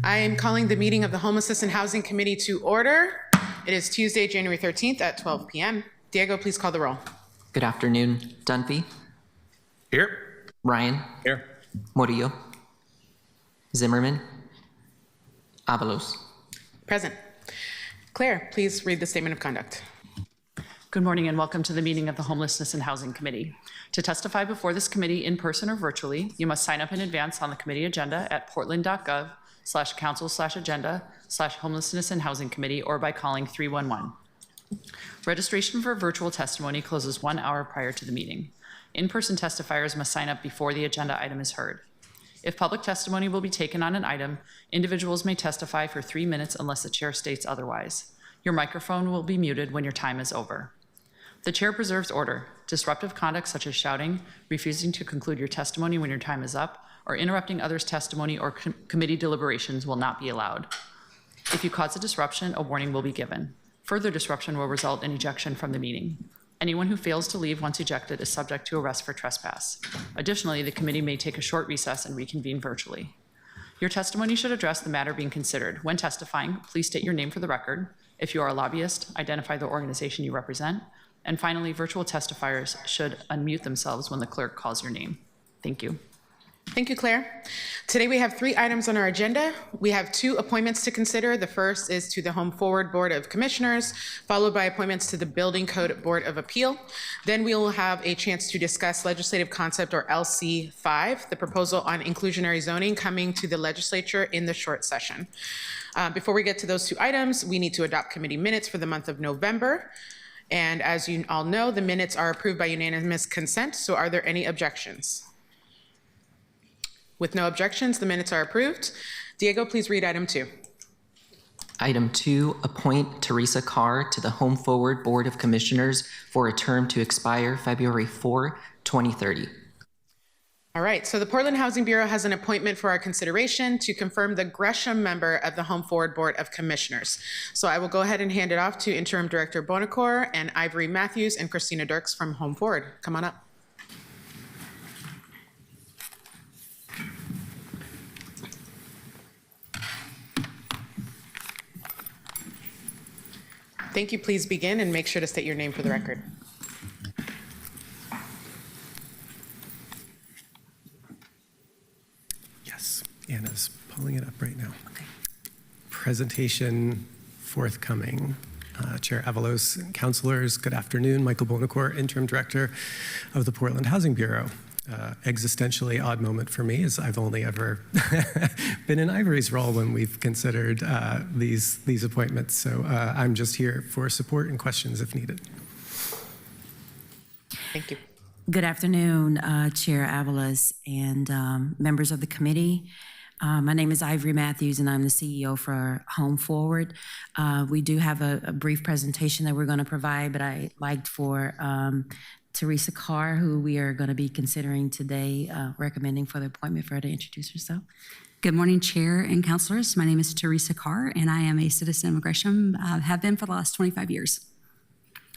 I am calling the meeting of the Homelessness and Housing Committee to order. It is Tuesday, January 13th at 12 p.m. Diego, please call the roll. Good afternoon. Dunphy. Here. Ryan. Here. Murillo. Zimmerman. Avalos. Present. Claire, please read the statement of conduct. Good morning and welcome to the meeting of the Homelessness and Housing Committee. To testify before this committee in person or virtually, you must sign up in advance on the committee agenda at portland.gov/council/agenda/homelessness and housing committee or by calling 311. Registration for virtual testimony closes 1 hour prior to the meeting. In-person testifiers must sign up before the agenda item is heard. If public testimony will be taken on an item, individuals may testify for 3 minutes unless the chair states otherwise. Your microphone will be muted when your time is over. The chair preserves order. Disruptive conduct such as shouting, refusing to conclude your testimony when your time is up, or interrupting others' testimony or committee deliberations will not be allowed. If you cause a disruption, a warning will be given. Further disruption will result in ejection from the meeting. Anyone who fails to leave once ejected is subject to arrest for trespass. Additionally, the committee may take a short recess and reconvene virtually. Your testimony should address the matter being considered. When testifying, please state your name for the record. If you are a lobbyist, identify the organization you represent. And finally, virtual testifiers should unmute themselves when the clerk calls your name. Thank you. Thank you, Claire. Today we have 3 items on our agenda. We have 2 appointments to consider. The first is to the Home Forward Board of Commissioners, followed by appointments to the Building Code Board of Appeal. Then we will have a chance to discuss Legislative Concept, or LC5, the proposal on inclusionary zoning coming to the legislature in the short session. Before we get to those 2 items, we need to adopt committee minutes for the month of November. And as you all know, the minutes are approved by unanimous consent. So are there any objections? With no objections, the minutes are approved. Diego, please read item 2. Item 2, appoint Teresa Carr to the Home Forward Board of Commissioners for a term to expire February 4, 2030. All right, so the Portland Housing Bureau has an appointment for our consideration to confirm the Gresham member of the Home Forward Board of Commissioners. So I will go ahead and hand it off to Interim Director Bonacore and Ivory Matthews and Christina Dirks from Home Forward. Come on up. Thank you. Please begin and make sure to state your name for the record. Anna's pulling it up right now. Presentation forthcoming. Chair Avalos, councilors, good afternoon. Michael Bonacore, Interim Director of the Portland Housing Bureau. Existentially odd moment for me, as I've only ever been in Ivory's role when we've considered these appointments. So I'm just here for support and questions if needed. Thank you. Good afternoon, Chair Avalos and members of the committee. My name is Ivory Matthews, and I'm the CEO for Home Forward. We do have a brief presentation that we're going to provide, but I'd like for Teresa Carr, who we are going to be considering today, recommending for the appointment, for her to introduce herself. Good morning, Chair and councilors. My name is Teresa Carr, and I am a citizen of Gresham, have been for the last 25 years.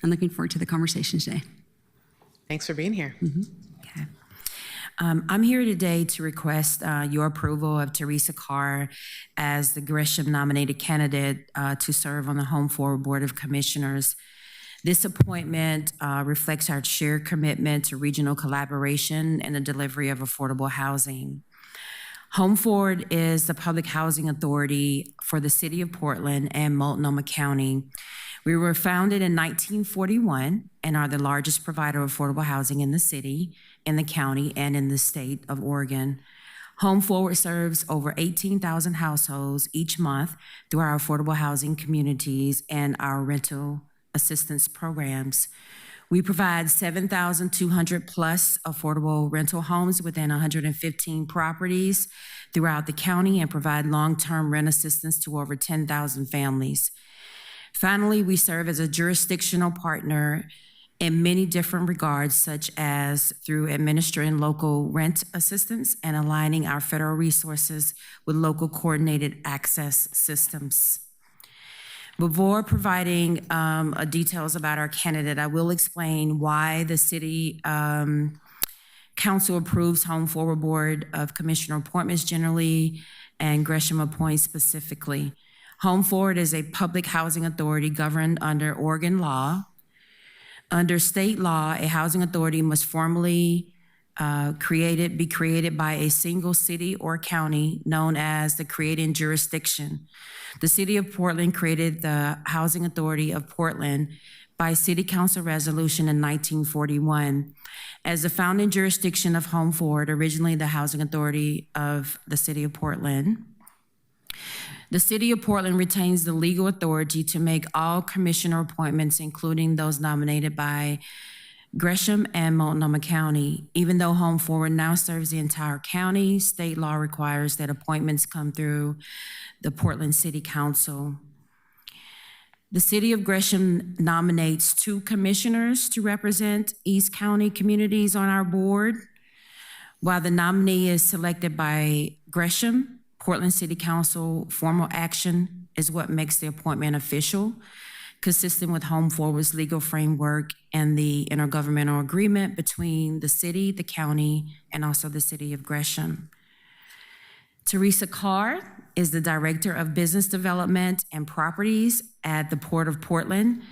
I'm looking forward to the conversation today. Thanks for being here. Okay. I'm here today to request your approval of Teresa Carr as the Gresham nominated candidate to serve on the Home Forward Board of Commissioners. This appointment reflects our shared commitment to regional collaboration and the delivery of affordable housing. Home Forward is the public housing authority for the city of Portland and Multnomah County. We were founded in 1941 and are the largest provider of affordable housing in the city, in the county, and in the state of Oregon. Home Forward serves over 18,000 households each month through our affordable housing communities and our rental assistance programs. We provide 7,200 plus affordable rental homes within 115 properties throughout the county and provide long-term rent assistance to over 10,000 families. Finally, we serve as a jurisdictional partner in many different regards, such as through administering local rent assistance and aligning our federal resources with local coordinated access systems. Before providing details about our candidate, I will explain why the City Council approves Home Forward Board of Commissioner appointments generally and Gresham appoints specifically. Home Forward is a public housing authority governed under Oregon law. Under state law, a housing authority must formally be created by a single city or county known as the creating jurisdiction. The City of Portland created the Housing Authority of Portland by City Council resolution in 1941. As the founding jurisdiction of Home Forward, originally the Housing Authority of the City of Portland, the City of Portland retains the legal authority to make all commissioner appointments, including those nominated by Gresham and Multnomah County. Even though Home Forward now serves the entire county, state law requires that appointments come through the Portland City Council. The City of Gresham nominates 2 commissioners to represent East County communities on our board. While the nominee is selected by Gresham, Portland City Council formal action is what makes the appointment official, consistent with Home Forward's legal framework and the intergovernmental agreement between the city, the county, and also the City of Gresham. Teresa Carr is the Director of Business Development and Properties at the Port of Portland,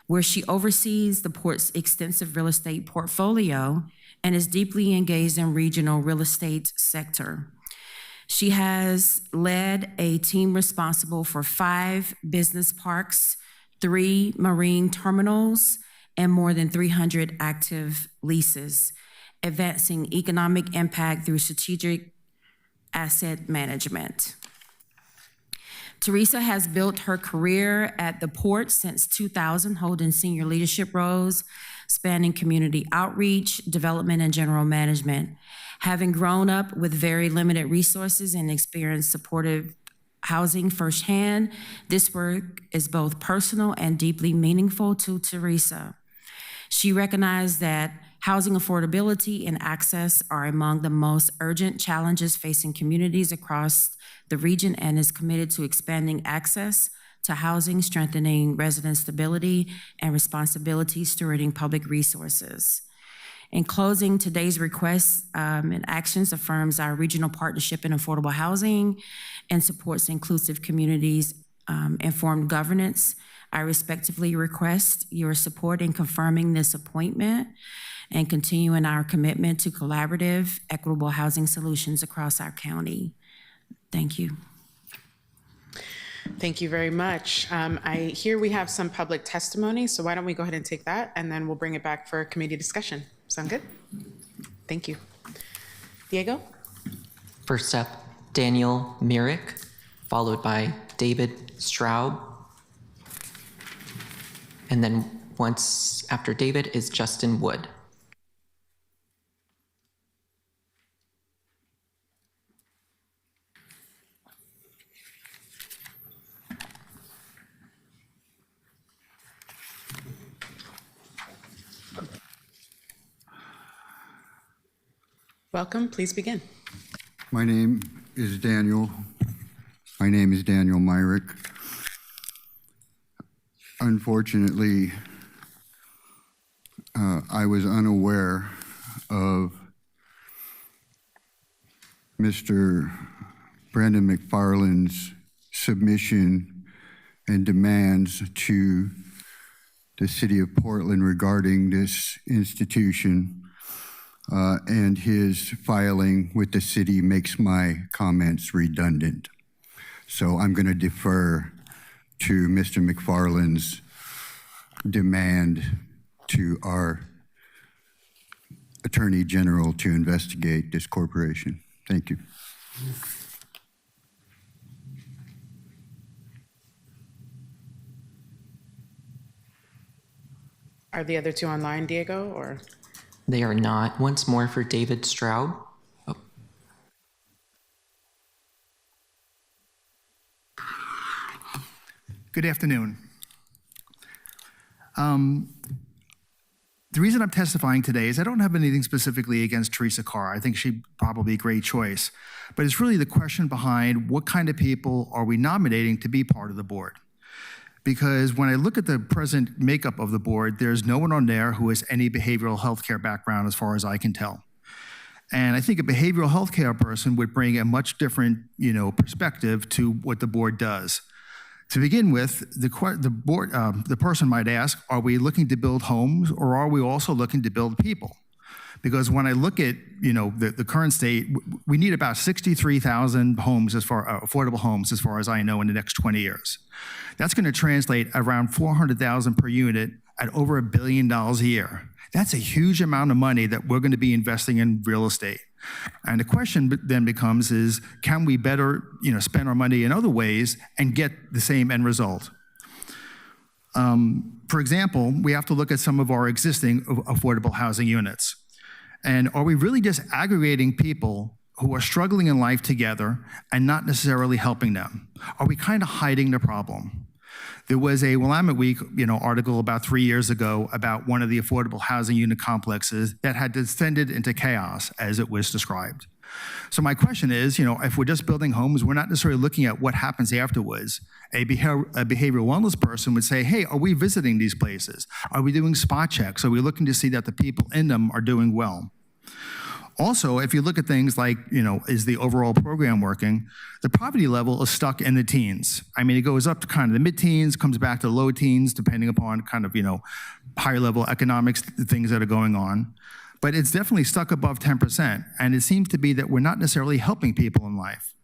where she oversees the port's extensive real estate portfolio and is deeply engaged in regional real estate sector. She has led a team responsible for 5 business parks, 3 marine terminals, and more than 300 active leases, advancing economic impact through strategic asset management. Teresa has built her career at the port since 2000, holding senior leadership roles spanning community outreach, development, and general management. Having grown up with very limited resources and experienced supportive housing firsthand, this work is both personal and deeply meaningful to Teresa. She recognized that housing affordability and access are among the most urgent challenges facing communities across the region and is committed to expanding access to housing, strengthening resident stability, and responsibility stewarding public resources. In closing, today's requests and actions affirms our regional partnership in affordable housing and supports inclusive communities, informed governance. I respectively request your support in confirming this appointment and continuing our commitment to collaborative, equitable housing solutions across our county. Thank you. Thank you very much. I hear we have some public testimony, so why don't we go ahead and take that, and then we'll bring it back for committee discussion. Sound good? Thank you. Diego? First up, Daniel Myrick, followed by David Straub. And then once after David is Justin Wood. Welcome, please begin. My name is Daniel. My name is Daniel Myrick. Unfortunately, I was unaware of Mr. Brandon McFarland's submission and demands to the City of Portland regarding this institution. And his filing with the city makes my comments redundant. So I'm going to defer to Mr. McFarland's demand to our Attorney General to investigate this corporation. Thank you. Are the other two online, Diego, or? They are not. Once more for David Straub. Oh. Good afternoon. The reason I'm testifying today is I don't have anything specifically against Teresa Carr. I think she'd probably be a great choice. But it's really the question behind what kind of people are we nominating to be part of the board? Because when I look at the present makeup of the board, there's no one on there who has any behavioral health care background as far as I can tell. And I think a behavioral health care person would bring a much different, perspective to what the board does. To begin with, the person might ask, are we looking to build homes or are we also looking to build people? Because when I look at, the current state, we need about 63,000 homes affordable homes as far as I know in the next 20 years. That's going to translate around 400,000 per unit at over $1 billion a year. That's a huge amount of money that we're going to be investing in real estate. And the question then becomes is, can we better, spend our money in other ways and get the same end result? For example, we have to look at some of our existing affordable housing units. And are we really just aggregating people who are struggling in life together and not necessarily helping them? Are we kind of hiding the problem? There was a Willamette Week, article about 3 years ago about one of the affordable housing unit complexes that had descended into chaos, as it was described. So my question is, if we're just building homes, we're not necessarily looking at what happens afterwards. A behavioral wellness person would say, hey, are we visiting these places? Are we doing spot checks? Are we looking to see that the people in them are doing well? Also, if you look at things like, is the overall program working, the poverty level is stuck in the teens. I mean, it goes up to kind of the mid-teens, comes back to low teens, depending upon kind of, higher level economics, things that are going on. But it's definitely stuck above 10%. And it seems to be that we're not necessarily helping people in life.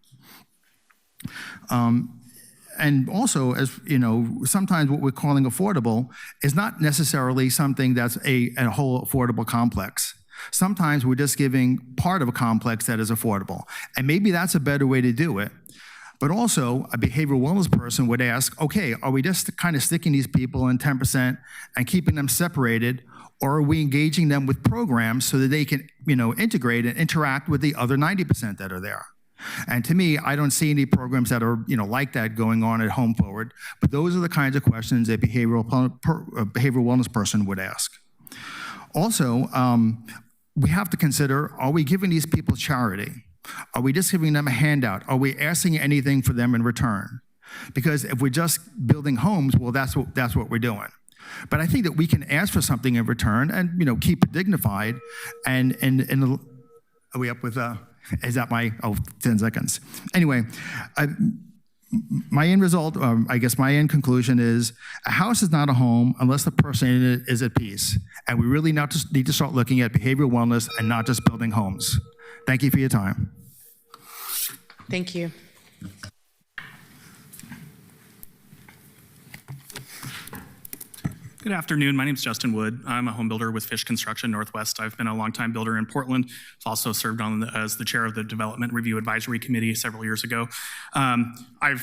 And also, as sometimes what we're calling affordable is not necessarily something that's a whole affordable complex. Sometimes we're just giving part of a complex that is affordable. And maybe that's a better way to do it. But also, a behavioral wellness person would ask, okay, are we just kind of sticking these people in 10% and keeping them separated? Or are we engaging them with programs so that they can, integrate and interact with the other 90% that are there? And to me, I don't see any programs that are, like that going on at Home Forward. But those are the kinds of questions a behavioral wellness person would ask. Also, we have to consider, are we giving these people charity? Are we just giving them a handout? Are we asking anything for them in return? Because if we're just building homes, well, that's what we're doing. But I think that we can ask for something in return and, keep it dignified. And are we up with, is that my, 10 seconds. Anyway, my end result, I guess my end conclusion is a house is not a home unless the person in it is at peace. And we really need to start looking at behavioral wellness and not just building homes. Thank you for your time. Thank you. Good afternoon. My name is Justin Wood. I'm a home builder with Fish Construction Northwest. I've been a longtime builder in Portland. I've also served as the chair of the Development Review Advisory Committee several years ago. I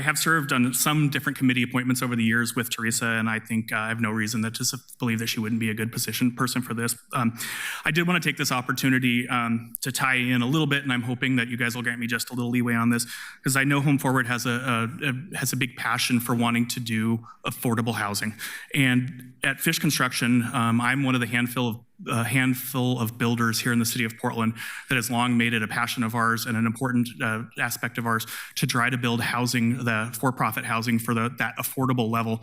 have served on some different committee appointments over the years with Teresa, and I think I have no reason to believe that she wouldn't be a good person for this. I did want to take this opportunity to tie in a little bit, and I'm hoping that you guys will grant me just a little leeway on this, because I know Home Forward has a big passion for wanting to do affordable housing. And at Fish Construction, I'm one of the handful of builders here in the city of Portland that has long made it a passion of ours and an important aspect of ours to try to build housing, the for-profit housing for that affordable level,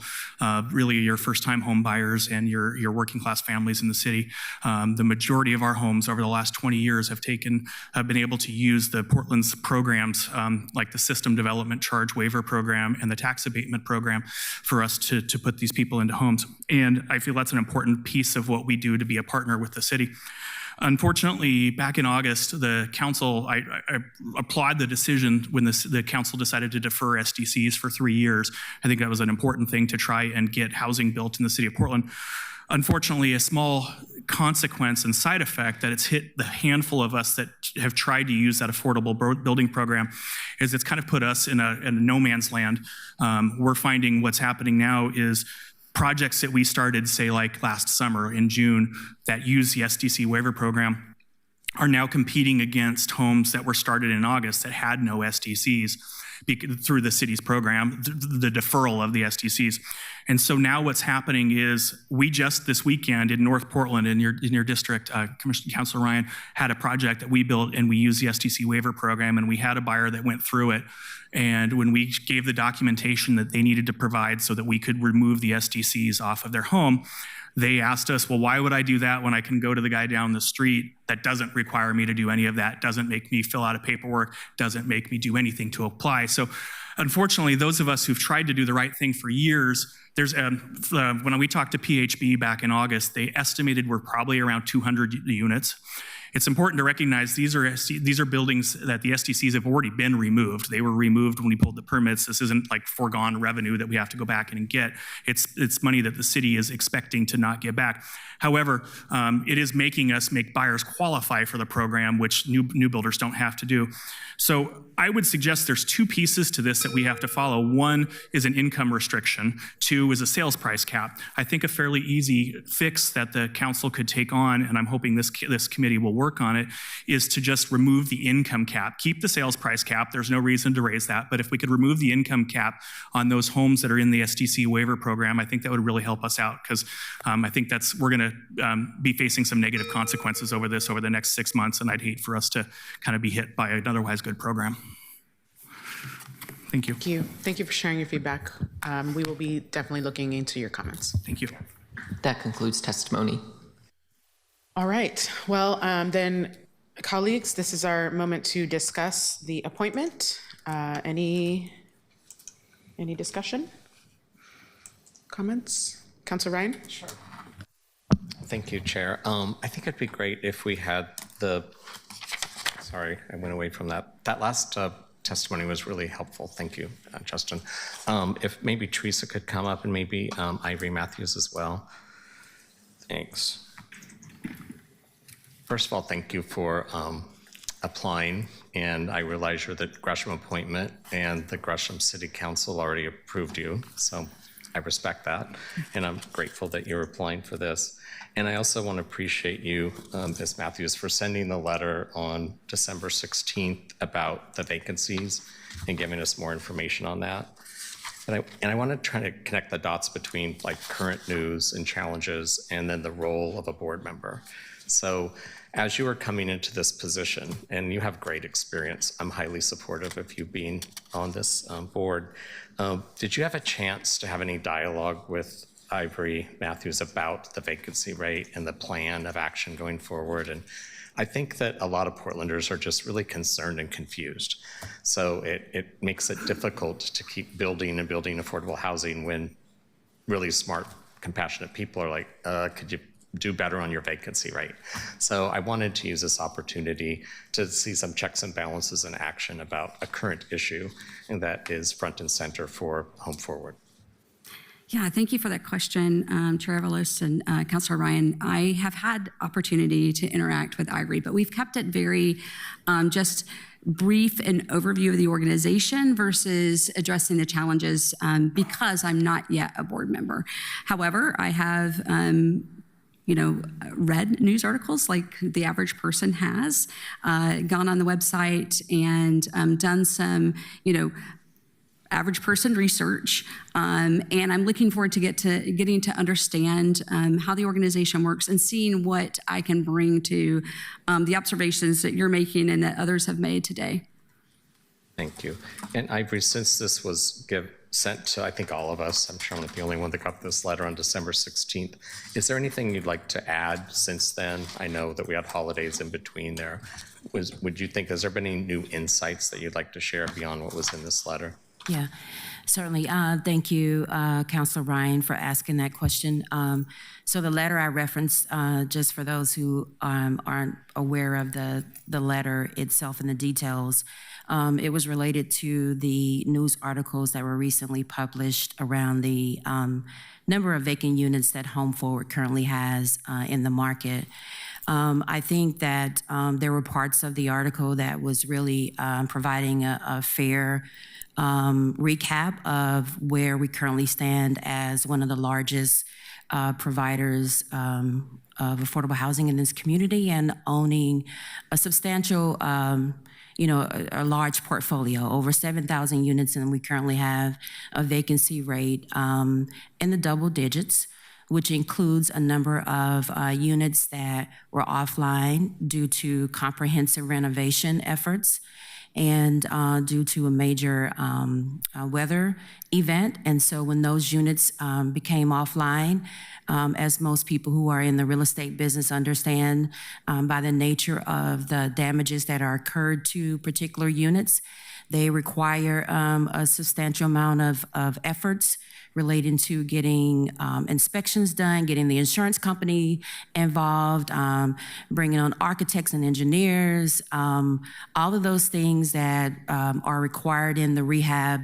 really your first-time home buyers and your working-class families in the city. The majority of our homes over the last 20 years have been able to use the Portland's programs like the System Development Charge Waiver Program and the Tax Abatement Program for us to put these people into homes. And I feel that's an important piece of what we do to be a partner with the city. Unfortunately, back in August, the council, I applaud the decision when the council decided to defer SDCs for 3 years. I think that was an important thing to try and get housing built in the city of Portland. Unfortunately, a small consequence and side effect that it's hit the handful of us that have tried to use that affordable building program is it's kind of put us in a no man's land. We're finding what's happening now is projects that we started, say, like last summer in June that use the SDC waiver program are now competing against homes that were started in August that had no SDCs through the city's program, the deferral of the SDCs. And so now what's happening is we just this weekend in North Portland, in your district, Councilor Ryan, had a project that we built and we used the SDC waiver program, and we had a buyer that went through it. And when we gave the documentation that they needed to provide so that we could remove the SDCs off of their home, they asked us, well, why would I do that when I can go to the guy down the street that doesn't require me to do any of that, doesn't make me fill out a paperwork, doesn't make me do anything to apply? So unfortunately, those of us who've tried to do the right thing for years, when we talked to PHB back in August, they estimated we're probably around 200 units. It's important to recognize these are buildings that the SDCs have already been removed. They were removed when we pulled the permits. This isn't like foregone revenue that we have to go back and get. It's money that the city is expecting to not get back. However, it is making us make buyers qualify for the program, which new builders don't have to do. So I would suggest there's two pieces to this that we have to follow. One is an income restriction. Two is a sales price cap. I think a fairly easy fix that the council could take on, and I'm hoping this committee will work on it, is to just remove the income cap. Keep the sales price cap. There's no reason to raise that. But if we could remove the income cap on those homes that are in the SDC waiver program, I think that would really help us out, because I think we're going to be facing some negative consequences over the next 6 months, and I'd hate for us to kind of be hit by an otherwise good program. Thank you. Thank you. Thank you for sharing your feedback. We will be definitely looking into your comments. Thank you. That concludes testimony. All right. Well, then, colleagues, this is our moment to discuss the appointment. Any discussion? Comments? Councilor Ryan? Sure. Thank you, Chair. I think it'd be great if we had sorry, I went away from that. That last testimony was really helpful. Thank you, Justin. If maybe Teresa could come up, and maybe Ivory Matthews as well. Thanks. First of all, thank you for applying, and I realize you're the Gresham appointment, and the Gresham City Council already approved you, so I respect that, and I'm grateful that you're applying for this. And I also want to appreciate you, Ms. Matthews, for sending the letter on December 16th about the vacancies and giving us more information on that. And I want to try to connect the dots between like current news and challenges and then the role of a board member. So as you are coming into this position, and you have great experience, I'm highly supportive of you being on this board. Did you have a chance to have any dialogue with Ivory Matthews about the vacancy rate and the plan of action going forward? And I think that a lot of Portlanders are just really concerned and confused. So it makes it difficult to keep building affordable housing when really smart, compassionate people are like, could you do better on your vacancy rate. So I wanted to use this opportunity to see some checks and balances in action about a current issue, and that is front and center for Home Forward. Yeah, thank you for that question, Chair Avalos and Councilor Ryan. I have had opportunity to interact with IRE, but we've kept it very just brief and overview of the organization versus addressing the challenges because I'm not yet a board member. However, I have read news articles like the average person has, gone on the website and done some, average person research, and I'm looking forward to getting to understand how the organization works and seeing what I can bring to the observations that you're making and that others have made today. Thank you. And Ivory, since this was sent to, I think, all of us, I'm sure I'm not the only one that got this letter on December 16th, is there anything you'd like to add since then? I know that we had holidays in between there. Would you think, has there been any new insights that you'd like to share beyond what was in this letter? Yeah, certainly. Thank you, Councilor Ryan, for asking that question. So the letter I referenced, just for those who aren't aware of the letter itself and the details, it was related to the news articles that were recently published around the number of vacant units that Home Forward currently has in the market. I think that there were parts of the article that was really providing a fair recap of where we currently stand as one of the largest providers of affordable housing in this community and owning a substantial, a large portfolio, over 7,000 units, and we currently have a vacancy rate in the double digits, which includes a number of units that were offline due to comprehensive renovation efforts and due to a major weather event. And so when those units became offline, as most people who are in the real estate business understand, by the nature of the damages that are occurred to particular units, they require a substantial amount of efforts relating to getting inspections done, getting the insurance company involved, bringing on architects and engineers, all of those things that are required in the rehab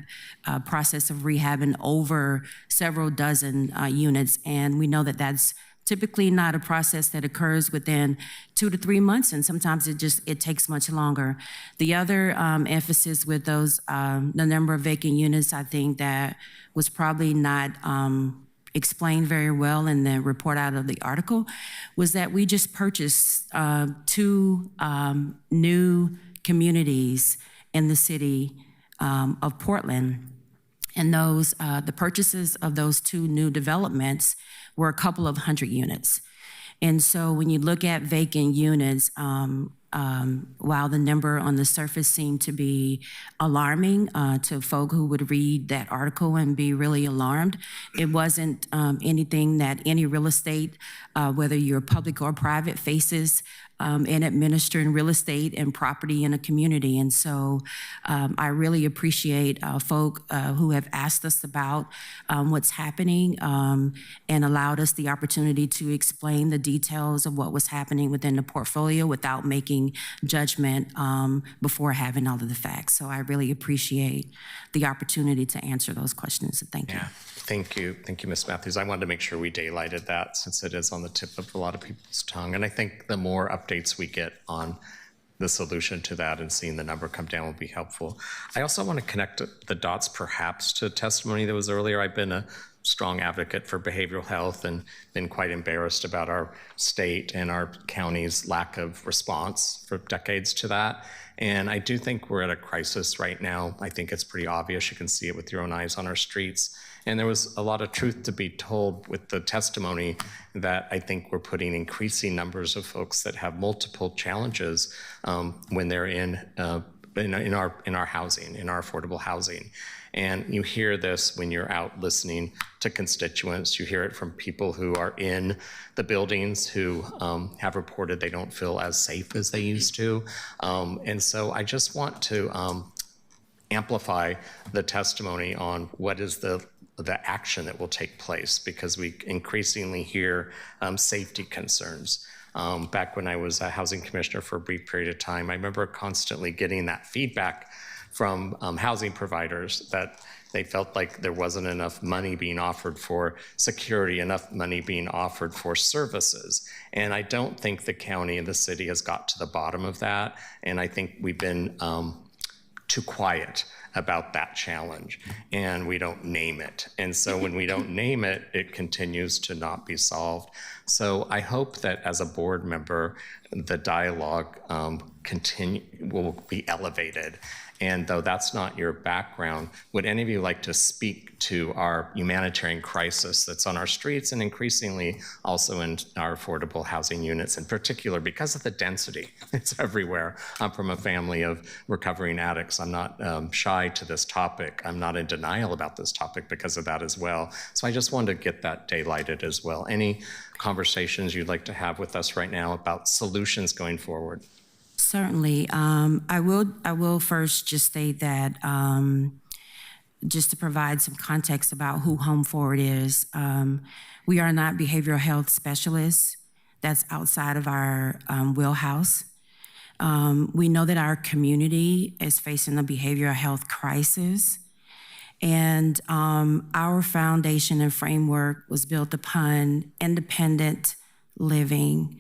process of rehabbing over several dozen units. And we know that that's typically not a process that occurs within 2 to 3 months, and sometimes it takes much longer. The other emphasis with those, the number of vacant units, I think that was probably not explained very well in the report out of the article, was that we just purchased 2 new communities in the city of Portland. And those, the purchases of those 2 new developments were a couple of hundred units. And so when you look at vacant units, while the number on the surface seemed to be alarming to folk who would read that article and be really alarmed, it wasn't anything that any real estate, whether you're public or private, faces in administering real estate and property in a community. And so I really appreciate folk who have asked us about what's happening and allowed us the opportunity to explain the details of what was happening within the portfolio without making judgment before having all of the facts. So I really appreciate the opportunity to answer those questions. So thank you. Yeah, thank you. Thank you, Ms. Matthews. I wanted to make sure we daylighted that since it is on the tip of a lot of people's tongue. And I think the more updates we get on the solution to that and seeing the number come down will be helpful. I also want to connect the dots perhaps to testimony that was earlier. I've been a strong advocate for behavioral health and been quite embarrassed about our state and our county's lack of response for decades to that. And I do think we're at a crisis right now. I think it's pretty obvious. You can see it with your own eyes on our streets. And there was a lot of truth to be told with the testimony that I think we're putting increasing numbers of folks that have multiple challenges when they're in our housing, in our affordable housing. And you hear this when you're out listening to constituents. You hear it from people who are in the buildings who have reported they don't feel as safe as they used to. And so I just want to amplify the testimony on what is the the action that will take place, because we increasingly hear safety concerns. Back when I was a housing commissioner for a brief period of time, I remember constantly getting that feedback from housing providers that they felt like there wasn't enough money being offered for security, enough money being offered for services. And I don't think the county and the city has got to the bottom of that. And I think we've been too quiet about that challenge, and we don't name it. And so when we don't name it, it continues to not be solved. So I hope that as a board member, the dialogue will be elevated. And though that's not your background, would any of you like to speak to our humanitarian crisis that's on our streets and increasingly also in our affordable housing units in particular because of the density? It's everywhere. I'm from a family of recovering addicts. I'm not shy to this topic. I'm not in denial about this topic because of that as well. So I just wanted to get that daylighted as well. Any conversations you'd like to have with us right now about solutions going forward? Certainly. I will first just state that, just to provide some context about who Home Forward is, we are not behavioral health specialists. That's outside of our wheelhouse. We know that our community is facing a behavioral health crisis. And our foundation and framework was built upon independent living.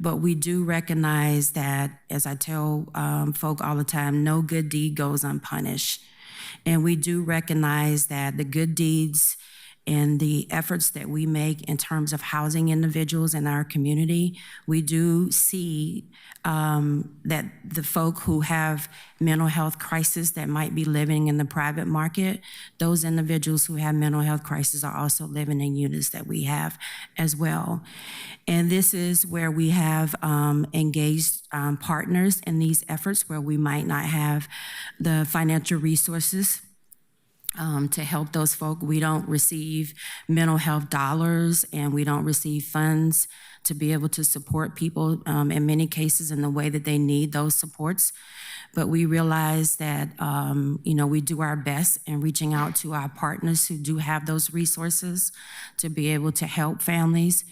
But we do recognize that, as I tell folk all the time, no good deed goes unpunished. And we do recognize that the good deeds and the efforts that we make in terms of housing individuals in our community, we do see that the folk who have mental health crisis that might be living in the private market, those individuals who have mental health crisis are also living in units that we have as well. And this is where we have engaged partners in these efforts where we might not have the financial resources to help those folk. We don't receive mental health dollars and we don't receive funds to be able to support people in many cases in the way that they need those supports. But we realize that, we do our best in reaching out to our partners who do have those resources to be able to help families.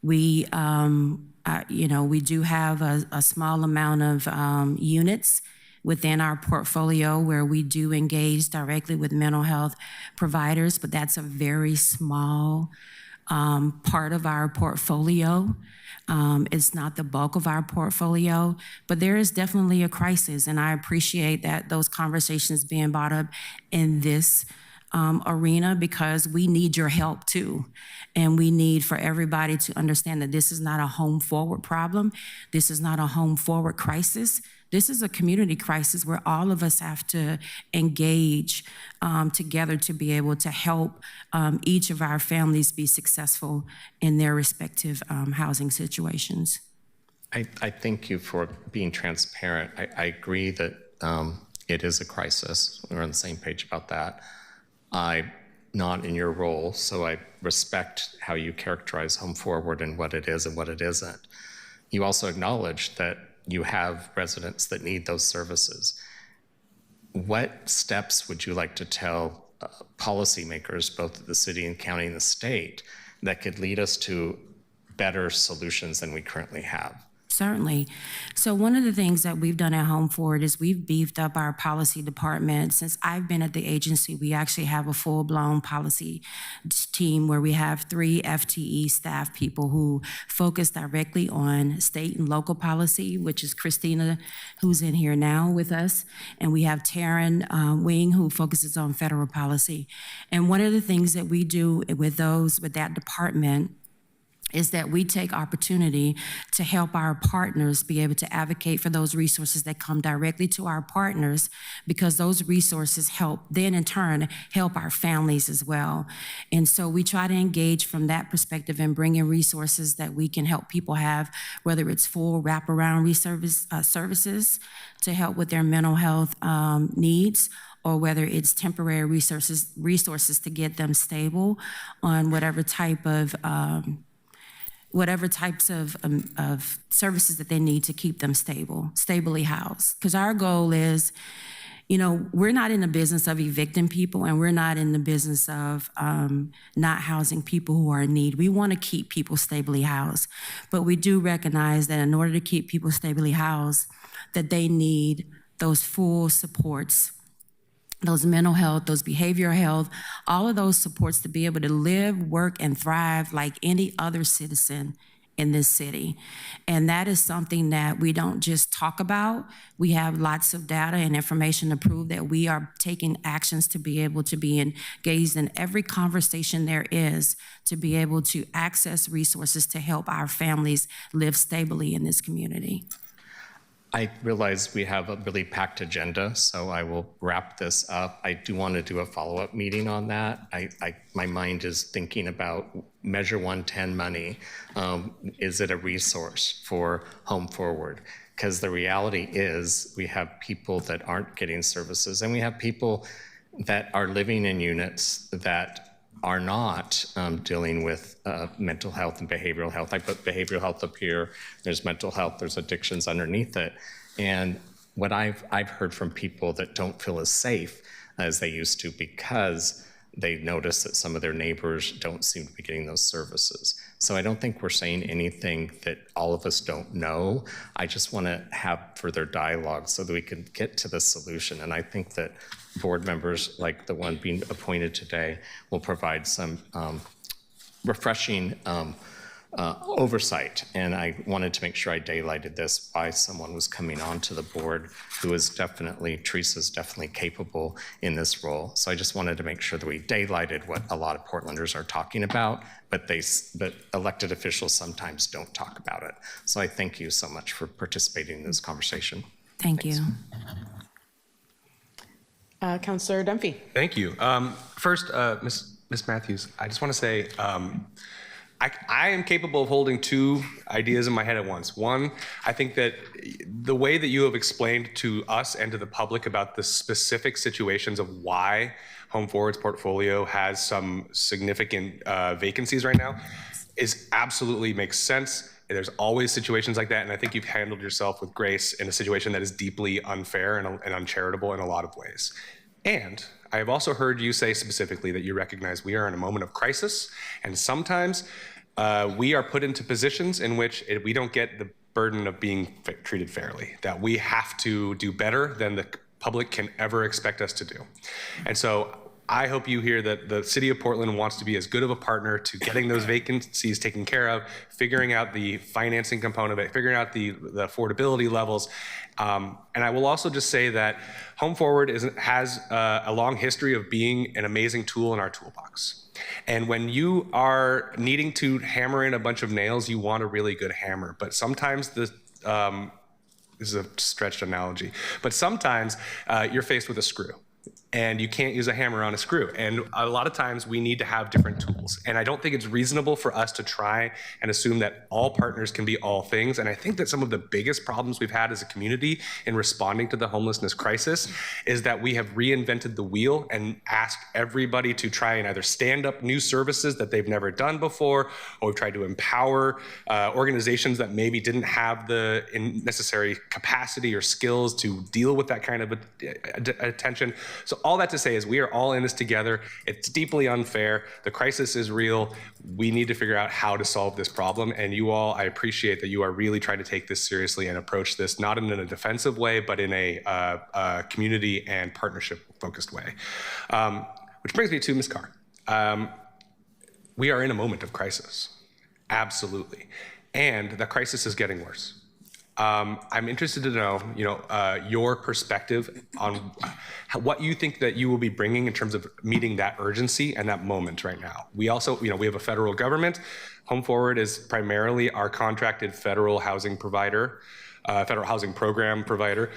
We do have a small amount of units within our portfolio where we do engage directly with mental health providers, but that's a very small part of our portfolio. It's not the bulk of our portfolio, but there is definitely a crisis, and I appreciate that those conversations being brought up in this arena because we need your help too. And we need for everybody to understand that this is not a home forward problem. This is not a home forward crisis. This is a community crisis where all of us have to engage together to be able to help each of our families be successful in their respective housing situations. I thank you for being transparent. I agree that it is a crisis. We're on the same page about that. I'm not in your role, so I respect how you characterize Home Forward and what it is and what it isn't. You also acknowledge that you have residents that need those services. What steps would you like to tell policymakers, both at the city and county and the state, that could lead us to better solutions than we currently have? Certainly. So one of the things that we've done at Home Forward is we've beefed up our policy department. Since I've been at the agency, we actually have a full-blown policy team where we have 3 FTE staff people who focus directly on state and local policy, which is Christina, who's in here now with us. And we have Taryn Wing, who focuses on federal policy. And one of the things that we do with that department is that we take opportunity to help our partners be able to advocate for those resources that come directly to our partners, because those resources help, then in turn, help our families as well. And so we try to engage from that perspective and bring in resources that we can help people have, whether it's full wraparound services to help with their mental health needs, or whether it's temporary resources to get them stable on whatever types of services that they need to keep them stably housed. Because our goal is, you know, we're not in the business of evicting people, and we're not in the business of not housing people who are in need. We want to keep people stably housed, but we do recognize that in order to keep people stably housed, that they need those full supports, those mental health, those behavioral health, all of those supports to be able to live, work, and thrive like any other citizen in this city. And that is something that we don't just talk about. We have lots of data and information to prove that we are taking actions to be able to be engaged in every conversation there is to be able to access resources to help our families live stably in this community. I realize we have a really packed agenda, so I will wrap this up. I do want to do a follow-up meeting on that. My mind is thinking about Measure 110 money. Is it a resource for Home Forward? Because the reality is we have people that aren't getting services, and we have people that are living in units that are not dealing with mental health and behavioral health. I put behavioral health up here. There's mental health, there's addictions underneath it. And what I've heard from people that don't feel as safe as they used to because they notice that some of their neighbors don't seem to be getting those services. So I don't think we're saying anything that all of us don't know. I just want to have further dialogue so that we can get to the solution. And I think that board members like the one being appointed today will provide some refreshing oversight. And I wanted to make sure I daylighted this why someone was coming onto the board who is definitely, Teresa's definitely capable in this role. So I just wanted to make sure that we daylighted what a lot of Portlanders are talking about, but elected officials sometimes don't talk about it. So I thank you so much for participating in this conversation. Thank you. Councillor Dunphy. Thank you. First, Ms. Matthews, I just want to say I am capable of holding two ideas in my head at once. One, I think that the way that you have explained to us and to the public about the specific situations of why Home Forward's portfolio has some significant vacancies right now is absolutely makes sense. There's always situations like that, and I think you've handled yourself with grace in a situation that is deeply unfair and uncharitable in a lot of ways. And I have also heard you say specifically that you recognize we are in a moment of crisis, and sometimes we are put into positions in which we don't get the burden of being treated fairly, that we have to do better than the public can ever expect us to do. And so I hope you hear that the city of Portland wants to be as good of a partner to getting those vacancies taken care of, figuring out the financing component of it, figuring out the affordability levels. And I will also just say that Home Forward has a long history of being an amazing tool in our toolbox. And when you are needing to hammer in a bunch of nails, you want a really good hammer. But sometimes this is a stretched analogy, but sometimes you're faced with a screw. And you can't use a hammer on a screw. And a lot of times we need to have different tools. And I don't think it's reasonable for us to try and assume that all partners can be all things. And I think that some of the biggest problems we've had as a community in responding to the homelessness crisis is that we have reinvented the wheel and asked everybody to try and either stand up new services that they've never done before, or we've tried to empower organizations that maybe didn't have the necessary capacity or skills to deal with that kind of attention. So all that to say is we are all in this together. It's deeply unfair. The crisis is real. We need to figure out how to solve this problem. And you all, I appreciate that you are really trying to take this seriously and approach this not in a defensive way, but in a community and partnership focused way. Which brings me to Ms. Carr. We are in a moment of crisis. Absolutely. And the crisis is getting worse. I'm interested to know, your perspective on what you think that you will be bringing in terms of meeting that urgency and that moment right now. We also, we have a federal government. Home Forward is primarily our contracted federal housing provider, federal housing program provider,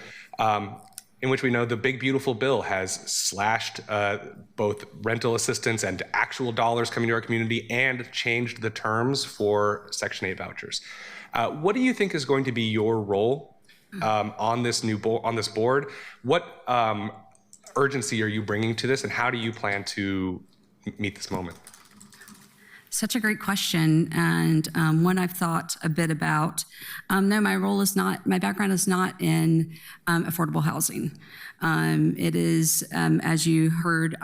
in which we know the big beautiful bill has slashed both rental assistance and actual dollars coming to our community and changed the terms for Section 8 vouchers. What do you think is going to be your role on this board? What urgency are you bringing to this, and how do you plan to meet this moment? Such a great question, and one I've thought a bit about. No, my background is not in affordable housing. It is, as you heard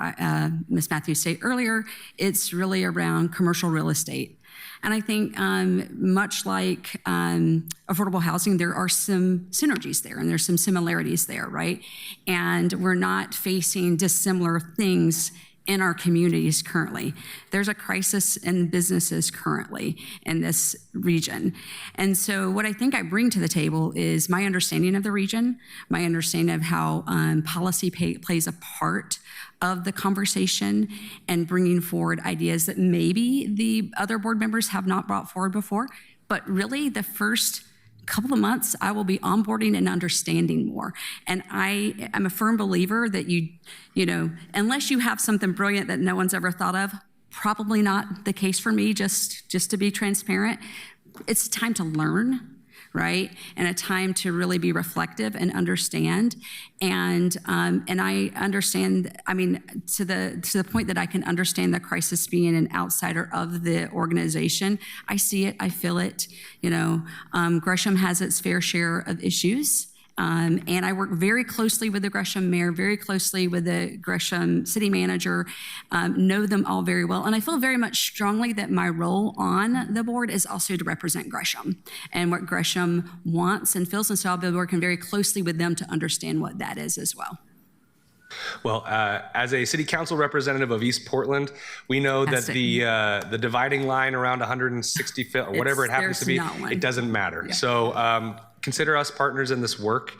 Ms. Matthews say earlier, it's really around commercial real estate. And I think much like affordable housing, there are some synergies there and there's some similarities there, right? And we're not facing dissimilar things in our communities currently. There's a crisis in businesses currently in this region. And so what I think I bring to the table is my understanding of the region, my understanding of how policy plays a part of the conversation and bringing forward ideas that maybe the other board members have not brought forward before. But really the first couple of months, I will be onboarding and understanding more. And I am a firm believer that you know, unless you have something brilliant that no one's ever thought of, probably not the case for me, just to be transparent. It's time to learn, right? And a time to really be reflective and understand. And I understand, I mean, to the point that I can understand the crisis being an outsider of the organization. I see it, I feel it. You know, Gresham has its fair share of issues. And I work very closely with the Gresham mayor, very closely with the Gresham city manager, know them all very well. And I feel very much strongly that my role on the board is also to represent Gresham and what Gresham wants and feels. And so I'll be working very closely with them to understand what that is as well. Well, as a city council representative of East Portland, we know that the dividing line around 165th or whatever it happens to be, it doesn't matter. Yeah. So consider us partners in this work.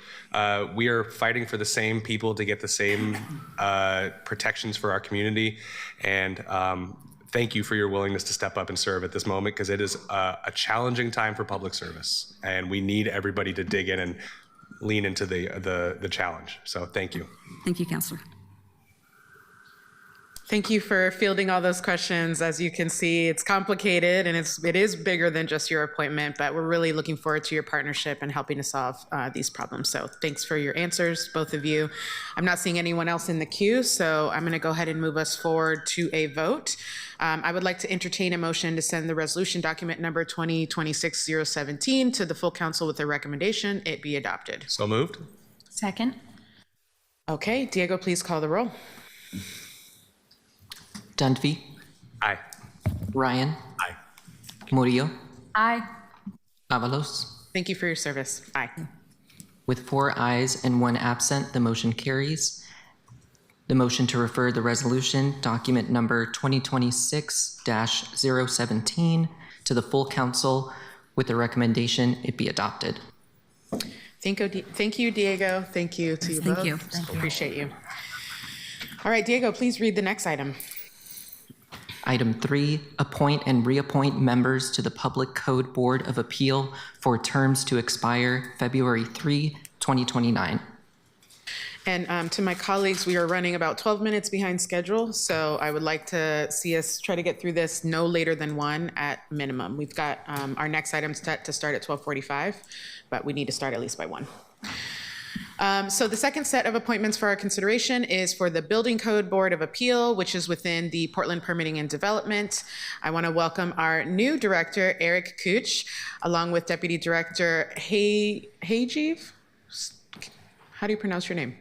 We are fighting for the same people to get the same protections for our community. And thank you for your willingness to step up and serve at this moment, because it is a challenging time for public service. And we need everybody to dig in and lean into the challenge. So thank you. Thank you, Councilor. Thank you for fielding all those questions. As you can see, it's complicated and it is bigger than just your appointment, but we're really looking forward to your partnership and helping to solve these problems. So thanks for your answers, both of you. I'm not seeing anyone else in the queue, so I'm going to go ahead and move us forward to a vote. I would like to entertain a motion to send the resolution document number 2026-017 to the full council with a recommendation it be adopted. So moved. Second. Okay, Diego, please call the roll. Dunphy. Aye. Ryan. Aye. Murillo. Aye. Avalos. Thank you for your service. Aye. With 4 ayes and 1 absent, the motion carries. The motion to refer the resolution, document number 2026-017, to the full council with the recommendation it be adopted. Thank you, Diego. Thank you to you both. Thank you. Appreciate you. All right, Diego, please read the next item. Item 3, appoint and reappoint members to the Public Code Board of Appeal for terms to expire February 3, 2029. And to my colleagues, we are running about 12 minutes behind schedule, so I would like to see us try to get through this no later than 1 at minimum. We've got our next item set to start at 12:45, but we need to start at least by 1. So the second set of appointments for our consideration is for the Building Code Board of Appeal, which is within the Portland Permitting and Development. I want to welcome our new director, Eric Kuch, along with Deputy Director Hajiv. How do you pronounce your name?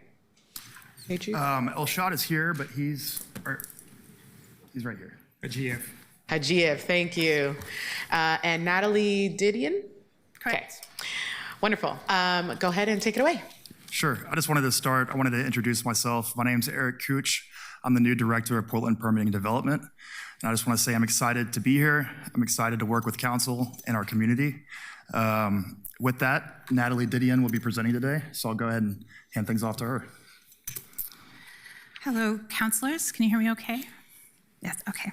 Hajiv? Elshad is here, but he's right here. Hajiv, thank you. And Natalie Didion? Correct. Okay. Wonderful. Go ahead and take it away. Sure. I wanted to introduce myself. My name is Eric Kuch. I'm the new director of Portland Permitting and Development. And I just want to say I'm excited to be here. I'm excited to work with council and our community. With that, Natalie Didion will be presenting today, so I'll go ahead and hand things off to her. Hello, councilors. Can you hear me okay? Yes, okay.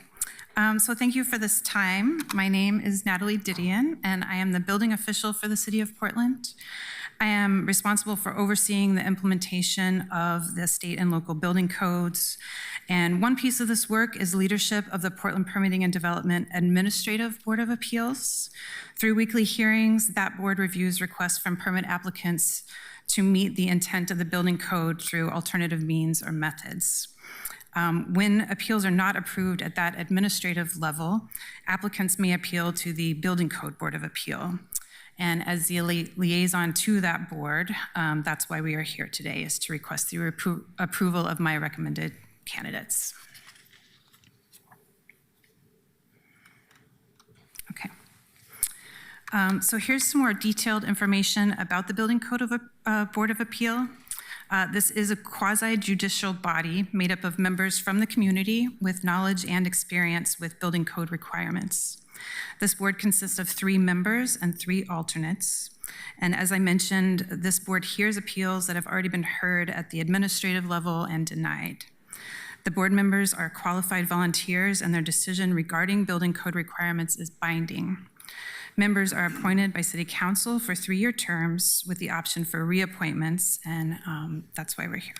So thank you for this time. My name is Natalie Didion, and I am the building official for the City of Portland. I am responsible for overseeing the implementation of the state and local building codes. And one piece of this work is leadership of the Portland Permitting and Development Administrative Board of Appeals. Through weekly hearings, that board reviews requests from permit applicants to meet the intent of the building code through alternative means or methods. When appeals are not approved at that administrative level, applicants may appeal to the Building Code Board of Appeal. And as the liaison to that board, that's why we are here today, is to request the approval of my recommended candidates. Okay. So here's some more detailed information about the Building Code of Board of Appeal. This is a quasi-judicial body made up of members from the community with knowledge and experience with building code requirements. This board consists of 3 members and 3 alternates. And as I mentioned, this board hears appeals that have already been heard at the administrative level and denied. The board members are qualified volunteers, and their decision regarding building code requirements is binding. Members are appointed by City Council for 3-year terms with the option for reappointments, and that's why we're here.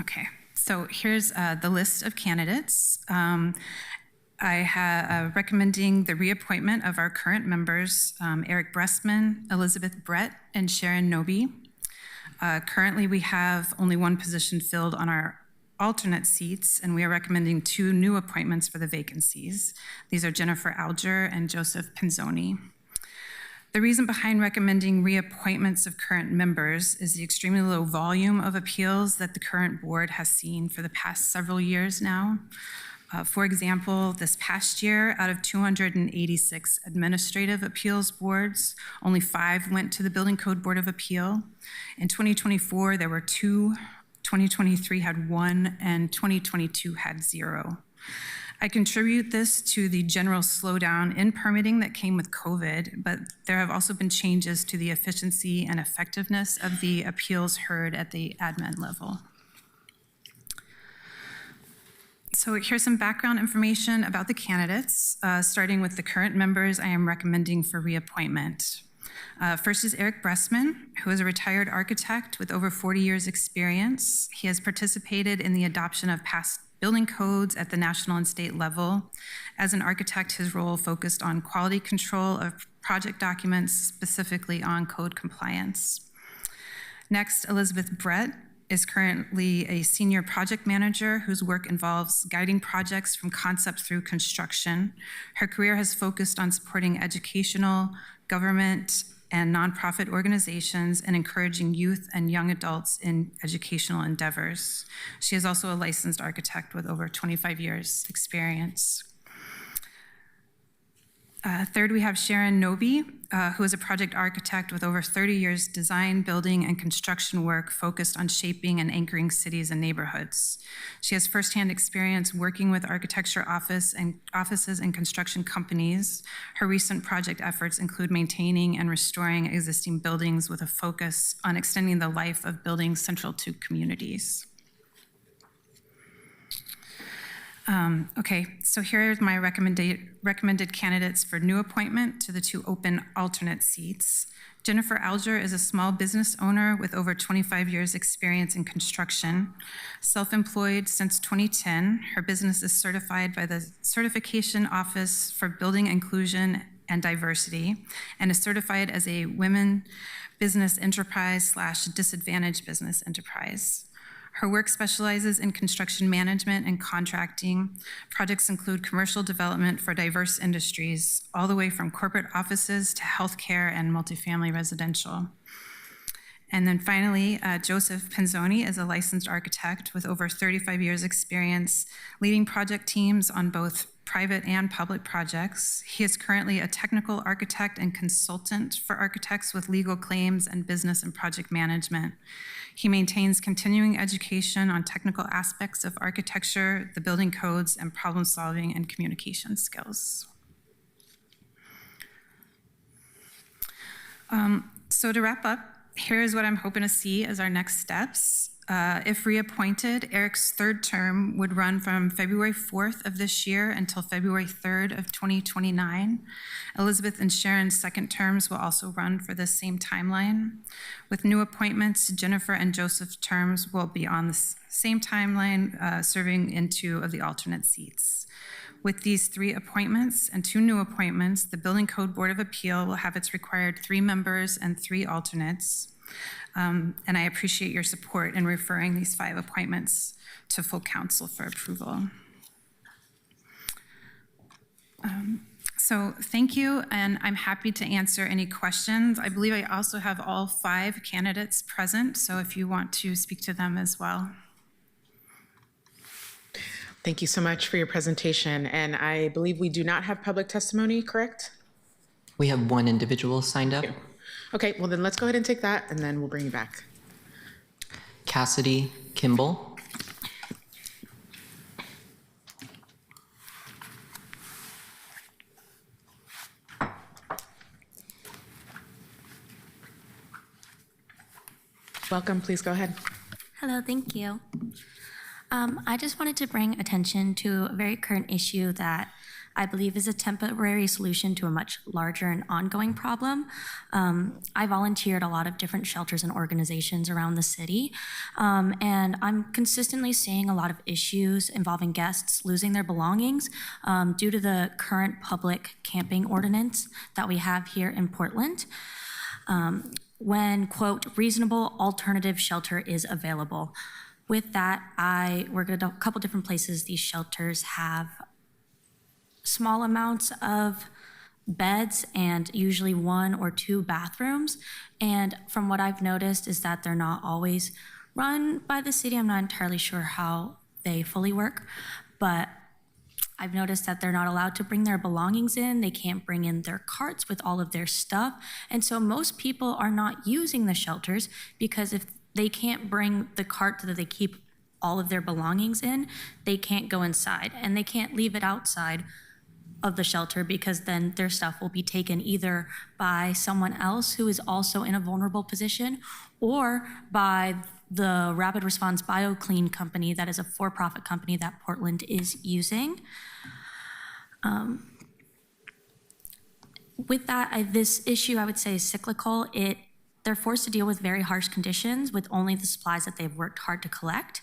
Okay, so here's the list of candidates. I have recommending the reappointment of our current members, Eric Bressman, Elizabeth Brett, and Sharon Noby. Currently, we have only 1 position filled on our alternate seats, and we are recommending 2 new appointments for the vacancies. These are Jennifer Alger and Joseph Penzoni. The reason behind recommending reappointments of current members is the extremely low volume of appeals that the current board has seen for the past several years now. For example, this past year, out of 286 administrative appeals boards, only 5 went to the Building Code Board of Appeal. In 2024, there were 2, 2023 had 1, and 2022 had 0. I contribute this to the general slowdown in permitting that came with COVID, but there have also been changes to the efficiency and effectiveness of the appeals heard at the admin level. So here's some background information about the candidates, starting with the current members I am recommending for reappointment. First is Eric Bressman, who is a retired architect with over 40 years experience. He has participated in the adoption of past building codes at the national and state level. As an architect, his role focused on quality control of project documents, specifically on code compliance. Next, Elizabeth Brett is currently a senior project manager whose work involves guiding projects from concept through construction. Her career has focused on supporting educational, government, and nonprofit organizations and encouraging youth and young adults in educational endeavors. She is also a licensed architect with over 25 years experience. Third, we have Sharon Noby, who is a project architect with over 30 years design, building, and construction work focused on shaping and anchoring cities and neighborhoods. She has firsthand experience working with architecture offices and construction companies. Her recent project efforts include maintaining and restoring existing buildings with a focus on extending the life of buildings central to communities. Okay, so here are my recommended candidates for new appointment to the 2 open alternate seats. Jennifer Alger is a small business owner with over 25 years experience in construction. Self-employed since 2010, her business is certified by the Certification Office for Building Inclusion and Diversity and is certified as a women business enterprise / disadvantaged business enterprise. Her work specializes in construction management and contracting. Projects include commercial development for diverse industries, all the way from corporate offices to healthcare and multifamily residential. And then finally, Joseph Penzoni is a licensed architect with over 35 years experience leading project teams on both private and public projects. He is currently a technical architect and consultant for architects with legal claims and business and project management. He maintains continuing education on technical aspects of architecture, the building codes, and problem solving and communication skills. So to wrap up, here is what I'm hoping to see as our next steps. If reappointed, Eric's 3rd term would run from February 4th of this year until February 3rd of 2029. Elizabeth and Sharon's 2nd terms will also run for the same timeline. With new appointments, Jennifer and Joseph's terms will be on the same timeline, serving in 2 of the alternate seats. With these 3 appointments and 2 new appointments, the Building Code Board of Appeal will have its required 3 members and 3 alternates. And I appreciate your support in referring these 5 appointments to full council for approval. So thank you, and I'm happy to answer any questions. I believe I also have all 5 candidates present, so if you want to speak to them as well. Thank you so much for your presentation. And I believe we do not have public testimony, correct? We have one individual signed up. Okay, well then let's go ahead and take that, and then we'll bring you back. Cassidy Kimball. Welcome, please go ahead. Hello, thank you. I just wanted to bring attention to a very current issue that I believe is a temporary solution to a much larger and ongoing problem. I volunteer at a lot of different shelters and organizations around the city, and I'm consistently seeing a lot of issues involving guests losing their belongings due to the current public camping ordinance that we have here in Portland. When, quote, reasonable alternative shelter is available. With that, I work at a couple different places. These shelters have small amounts of beds and usually 1 or 2 bathrooms. And from what I've noticed is that they're not always run by the city. I'm not entirely sure how they fully work, but I've noticed that they're not allowed to bring their belongings in. They can't bring in their carts with all of their stuff. And so most people are not using the shelters because if they can't bring the cart that they keep all of their belongings in, they can't go inside and they can't leave it outside of the shelter because then their stuff will be taken either by someone else who is also in a vulnerable position or by the Rapid Response BioClean company that is a for-profit company that Portland is using. With that, this issue I would say is cyclical. They're forced to deal with very harsh conditions with only the supplies that they've worked hard to collect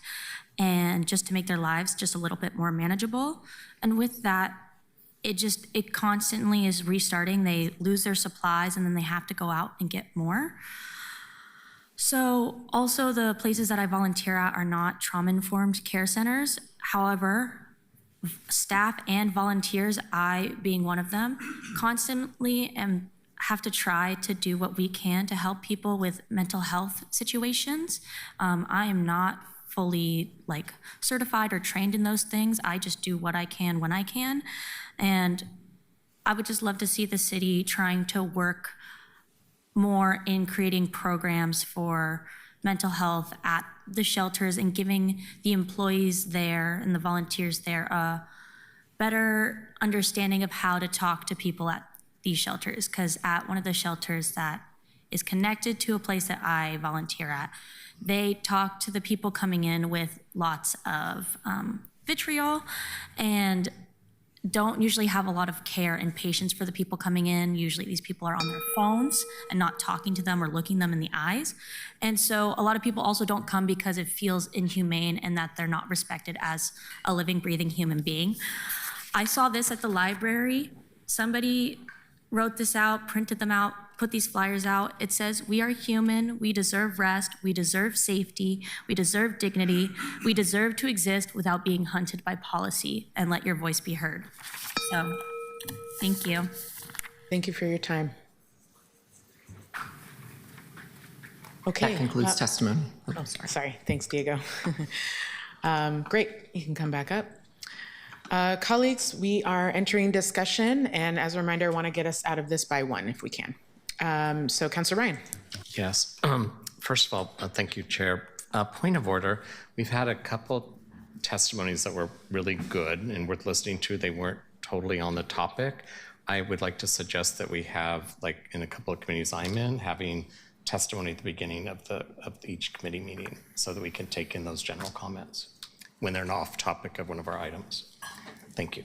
and just to make their lives just a little bit more manageable. And with that, it constantly is restarting. They lose their supplies and then they have to go out and get more. So also the places that I volunteer at are not trauma-informed care centers. However, staff and volunteers, I being one of them, constantly have to try to do what we can to help people with mental health situations. I am not fully certified or trained in those things. I just do what I can when I can. And I would just love to see the city trying to work more in creating programs for mental health at the shelters and giving the employees there and the volunteers there a better understanding of how to talk to people at these shelters. Because at one of the shelters that is connected to a place that I volunteer at, they talk to the people coming in with lots of vitriol and don't usually have a lot of care and patience for the people coming in. Usually these people are on their phones and not talking to them or looking them in the eyes. And so a lot of people also don't come because it feels inhumane and that they're not respected as a living, breathing human being. I saw this at the library. Somebody wrote this out, printed them out, put these flyers out. It says, we are human, we deserve rest, we deserve safety, we deserve dignity, we deserve to exist without being hunted by policy, and let your voice be heard. So, thank you. Thank you for your time. Okay. That concludes testimony. Oh, sorry. Thanks, Diego. Great, you can come back up. Colleagues, we are entering discussion, and as a reminder, I want to get us out of this by 1 if we can. So Councilor Ryan. Yes. First of all, thank you, Chair. Point of order. We've had a couple testimonies that were really good and worth listening to. They weren't totally on the topic. I would like to suggest that we have, in a couple of committees I'm in, having testimony at the beginning of each committee meeting so that we can take in those general comments when they're not off topic of one of our items. Thank you.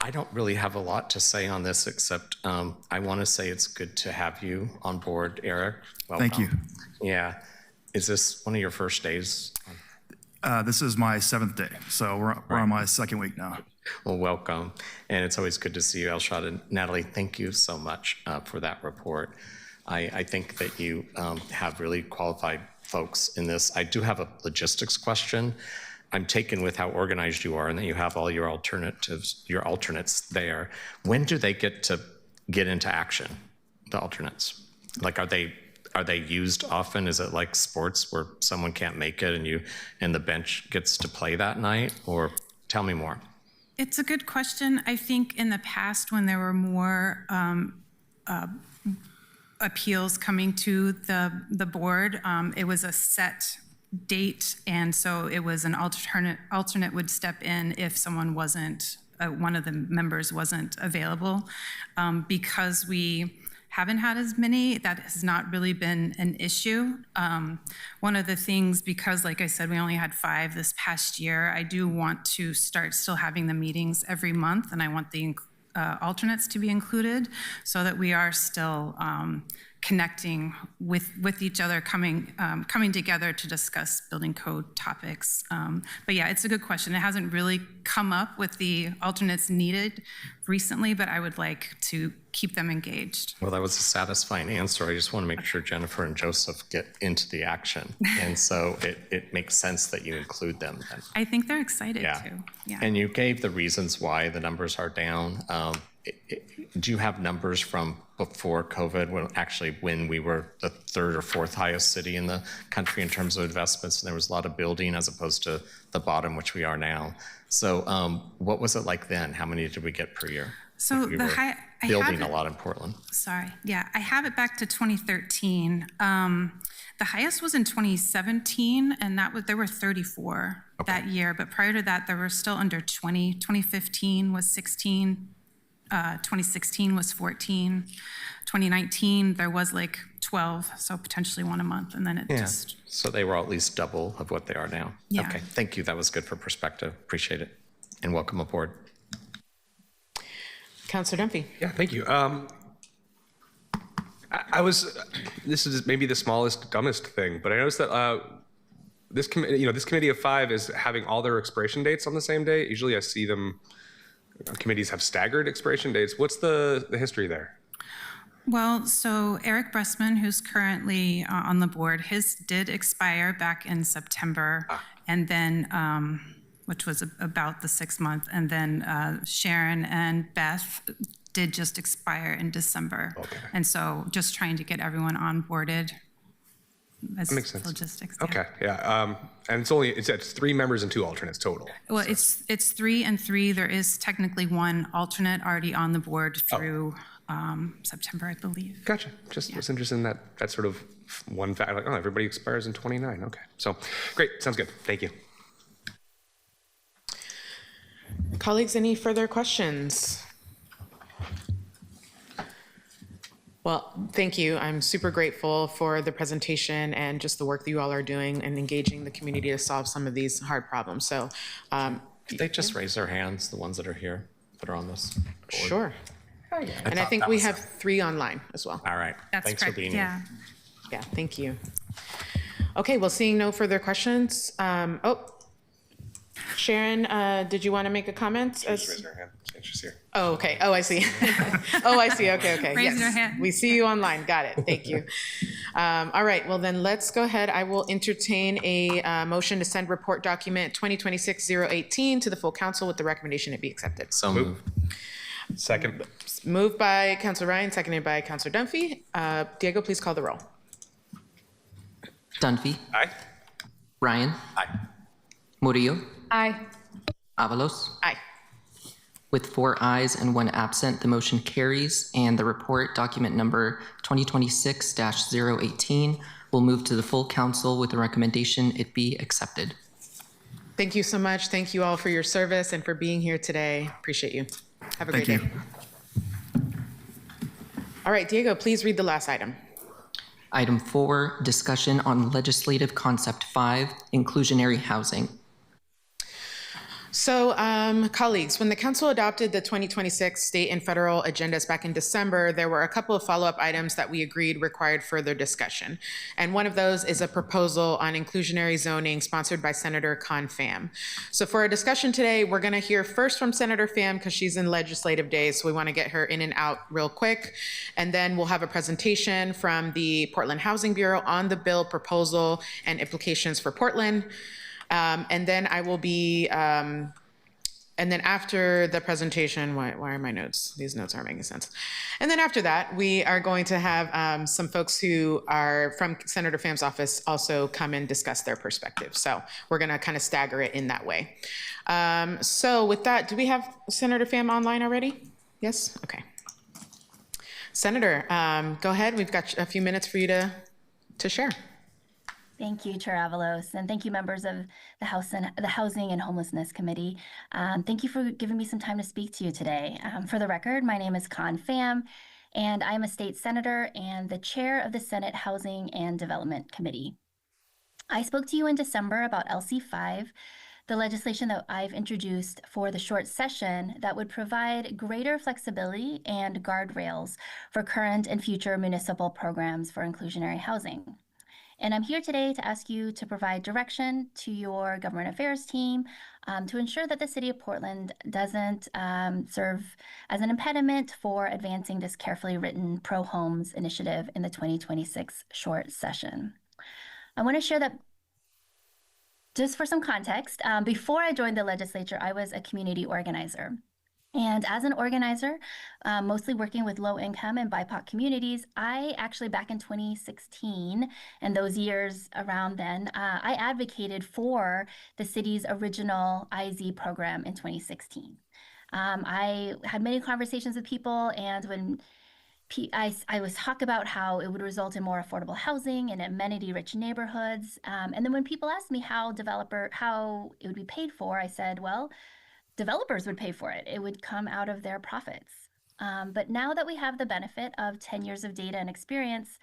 I don't really have a lot to say on this except I want to say it's good to have you on board, Eric. Welcome. Thank you. Yeah. Is this one of your first days? This is my 7th day, so we're on my 2nd week now. Well, welcome. And it's always good to see you, Elshad and Natalie. Thank you so much for that report. I think that you have really qualified folks in this. I do have a logistics question. I'm taken with how organized you are and that you have all your alternates there. When do they get into action, the alternates? Like, are they used often? Is it like sports where someone can't make it and the bench gets to play that night? Or tell me more. It's a good question. I think in the past, when there were more appeals coming to the board, it was a set date, and so it was an alternate would step in if someone wasn't, one of the members wasn't available. Because we haven't had as many, that has not really been an issue. One of the things, because like I said, we only had 5 this past year, I do want to start still having the meetings every month, and I want the alternates to be included so that we are still connecting with each other, coming together to discuss building code topics. But yeah, it's a good question. It hasn't really come up with the alternates needed recently, but I would like to keep them engaged. Well, that was a satisfying answer. I just want to make sure Jennifer and Joseph get into the action. And so it makes sense that you include them then. I think they're excited too. Yeah. And you gave the reasons why the numbers are down. Do you have numbers from before COVID, when we were the 3rd or 4th highest city in the country in terms of investments, and there was a lot of building as opposed to the bottom, which we are now? So what was it like then? How many did we get per year? So we the were high, building a lot in Portland. Sorry, yeah, I have it back to 2013. The highest was in 2017, and there were 34 that year. But prior to that, there were still under 20. 2015 was 16. 2016 was 14. 2019, there was like 12, so potentially one a month, and then it just... So they were at least double of what they are now. Yeah. Okay, thank you. That was good for perspective. Appreciate it. And welcome aboard. Councilor Dunphy. Yeah, thank you. This is maybe the smallest, dumbest thing, but I noticed that this committee of 5 is having all their expiration dates on the same day. Usually I see them, committees have staggered expiration dates. What's the history there? Well, so Eric Bressman, who's currently on the board, his did expire back in September, and then, which was about the 6th month, and then Sharon and Beth did just expire in December. Okay. And so just trying to get everyone onboarded. That makes sense. Logistics. Okay, yeah. And it's 3 members and 2 alternates total. Well, so. It's 3 and 3. There is technically 1 alternate already on the board through September, I believe. Gotcha. Just was interested in that sort of one fact. Like, everybody expires in 29. Okay. So great. Sounds good. Thank you. Colleagues, any further questions? Well, thank you. I'm super grateful for the presentation and just the work that you all are doing and engaging the community to solve some of these hard problems. So, Did they just raise their hands, the ones that are here, that are on this board? Sure. And I think we have 3 online as well. All right. That's Thanks correct. for being here. Yeah, thank you. Okay, well, seeing no further questions. Sharon, did you want to make a comment? Just raise her hand. She's here. Oh, okay. Oh, I see. I see. Okay. Raise your hand. We see you online. Got it. Thank you. All right. Well, then let's go ahead. I will entertain a motion to send report document 2026-018 to the full council with the recommendation it be accepted. So moved. Second. Moved by Councilor Ryan, seconded by Councilor Dunphy. Diego, please call the roll. Dunphy. Aye. Ryan. Aye. Murillo. Aye. Avalos. Aye. With 4 ayes and 1 absent, the motion carries, and the report, document number 2026-018, will move to the full council with the recommendation it be accepted. Thank you so much. Thank you all for your service and for being here today. Appreciate you. Have a great day. All right, Diego, please read the last item. Item 4, discussion on legislative concept 5, inclusionary housing. So, colleagues, when the council adopted the 2026 state and federal agendas back in December, there were a couple of follow-up items that we agreed required further discussion. And one of those is a proposal on inclusionary zoning sponsored by Senator Con Pham. So for our discussion today, we're going to hear first from Senator Pham because she's in legislative days, so we want to get her in and out real quick. And then we'll have a presentation from the Portland Housing Bureau on the bill proposal and implications for Portland. And then I will be, and then after the presentation, why are my notes? These notes aren't making sense. And then after that, we are going to have some folks who are from Senator Pham's office also come and discuss their perspective. So we're going to kind of stagger it in that way. So with that, do we have Senator Pham online already? Yes? Okay. Senator, go ahead. We've got a few minutes for you to share. Thank you, Chair Avalos, and thank you, members of the Housing and Homelessness Committee. Thank you for giving me some time to speak to you today. For the record, my name is Con Pham, and I am a state senator and the chair of the Senate Housing and Development Committee. I spoke to you in December about LC5, the legislation that I've introduced for the short session that would provide greater flexibility and guardrails for current and future municipal programs for inclusionary housing. And I'm here today to ask you to provide direction to your government affairs team to ensure that the City of Portland doesn't serve as an impediment for advancing this carefully written pro-homes initiative in the 2026 short session. I want to share that just for some context, before I joined the legislature, I was a community organizer. And as an organizer, mostly working with low-income and BIPOC communities, I actually, back in 2016 and those years around then, I advocated for the city's original IZ program in 2016. I had many conversations with people, and when I was talk about how it would result in more affordable housing and amenity-rich neighborhoods, and then when people asked me how it would be paid for, I said, well, developers would pay for it. It would come out of their profits. But now that we have the benefit of 10 years of data and experience,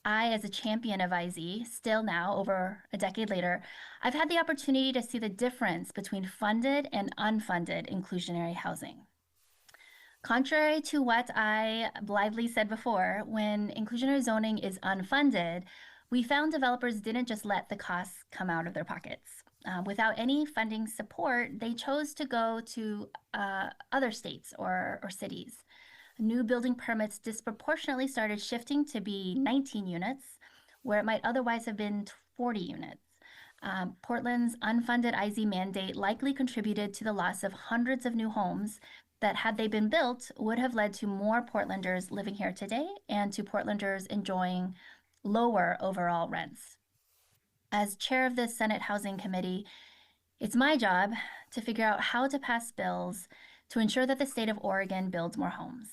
I, as a champion of IZ, still now, over a decade later, I've had the opportunity to see the difference between funded and unfunded inclusionary housing. Contrary to what I blithely said before, when inclusionary zoning is unfunded, we found developers didn't just let the costs come out of their pockets. Without any funding support, they chose to go to other states or cities. New building permits disproportionately started shifting to be 19 units, where it might otherwise have been 40 units. Portland's unfunded IZ mandate likely contributed to the loss of hundreds of new homes that, had they been built, would have led to more Portlanders living here today and to Portlanders enjoying lower overall rents. As chair of the Senate Housing Committee, it's my job to figure out how to pass bills to ensure that the state of Oregon builds more homes.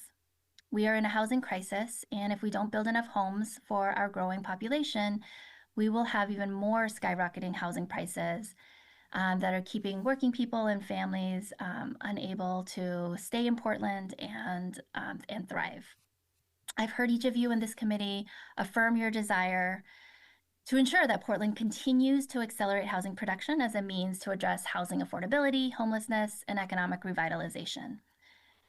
We are in a housing crisis, and if we don't build enough homes for our growing population, we will have even more skyrocketing housing prices that are keeping working people and families unable to stay in Portland and thrive. I've heard each of you in this committee affirm your desire to ensure that Portland continues to accelerate housing production as a means to address housing affordability, homelessness, and economic revitalization.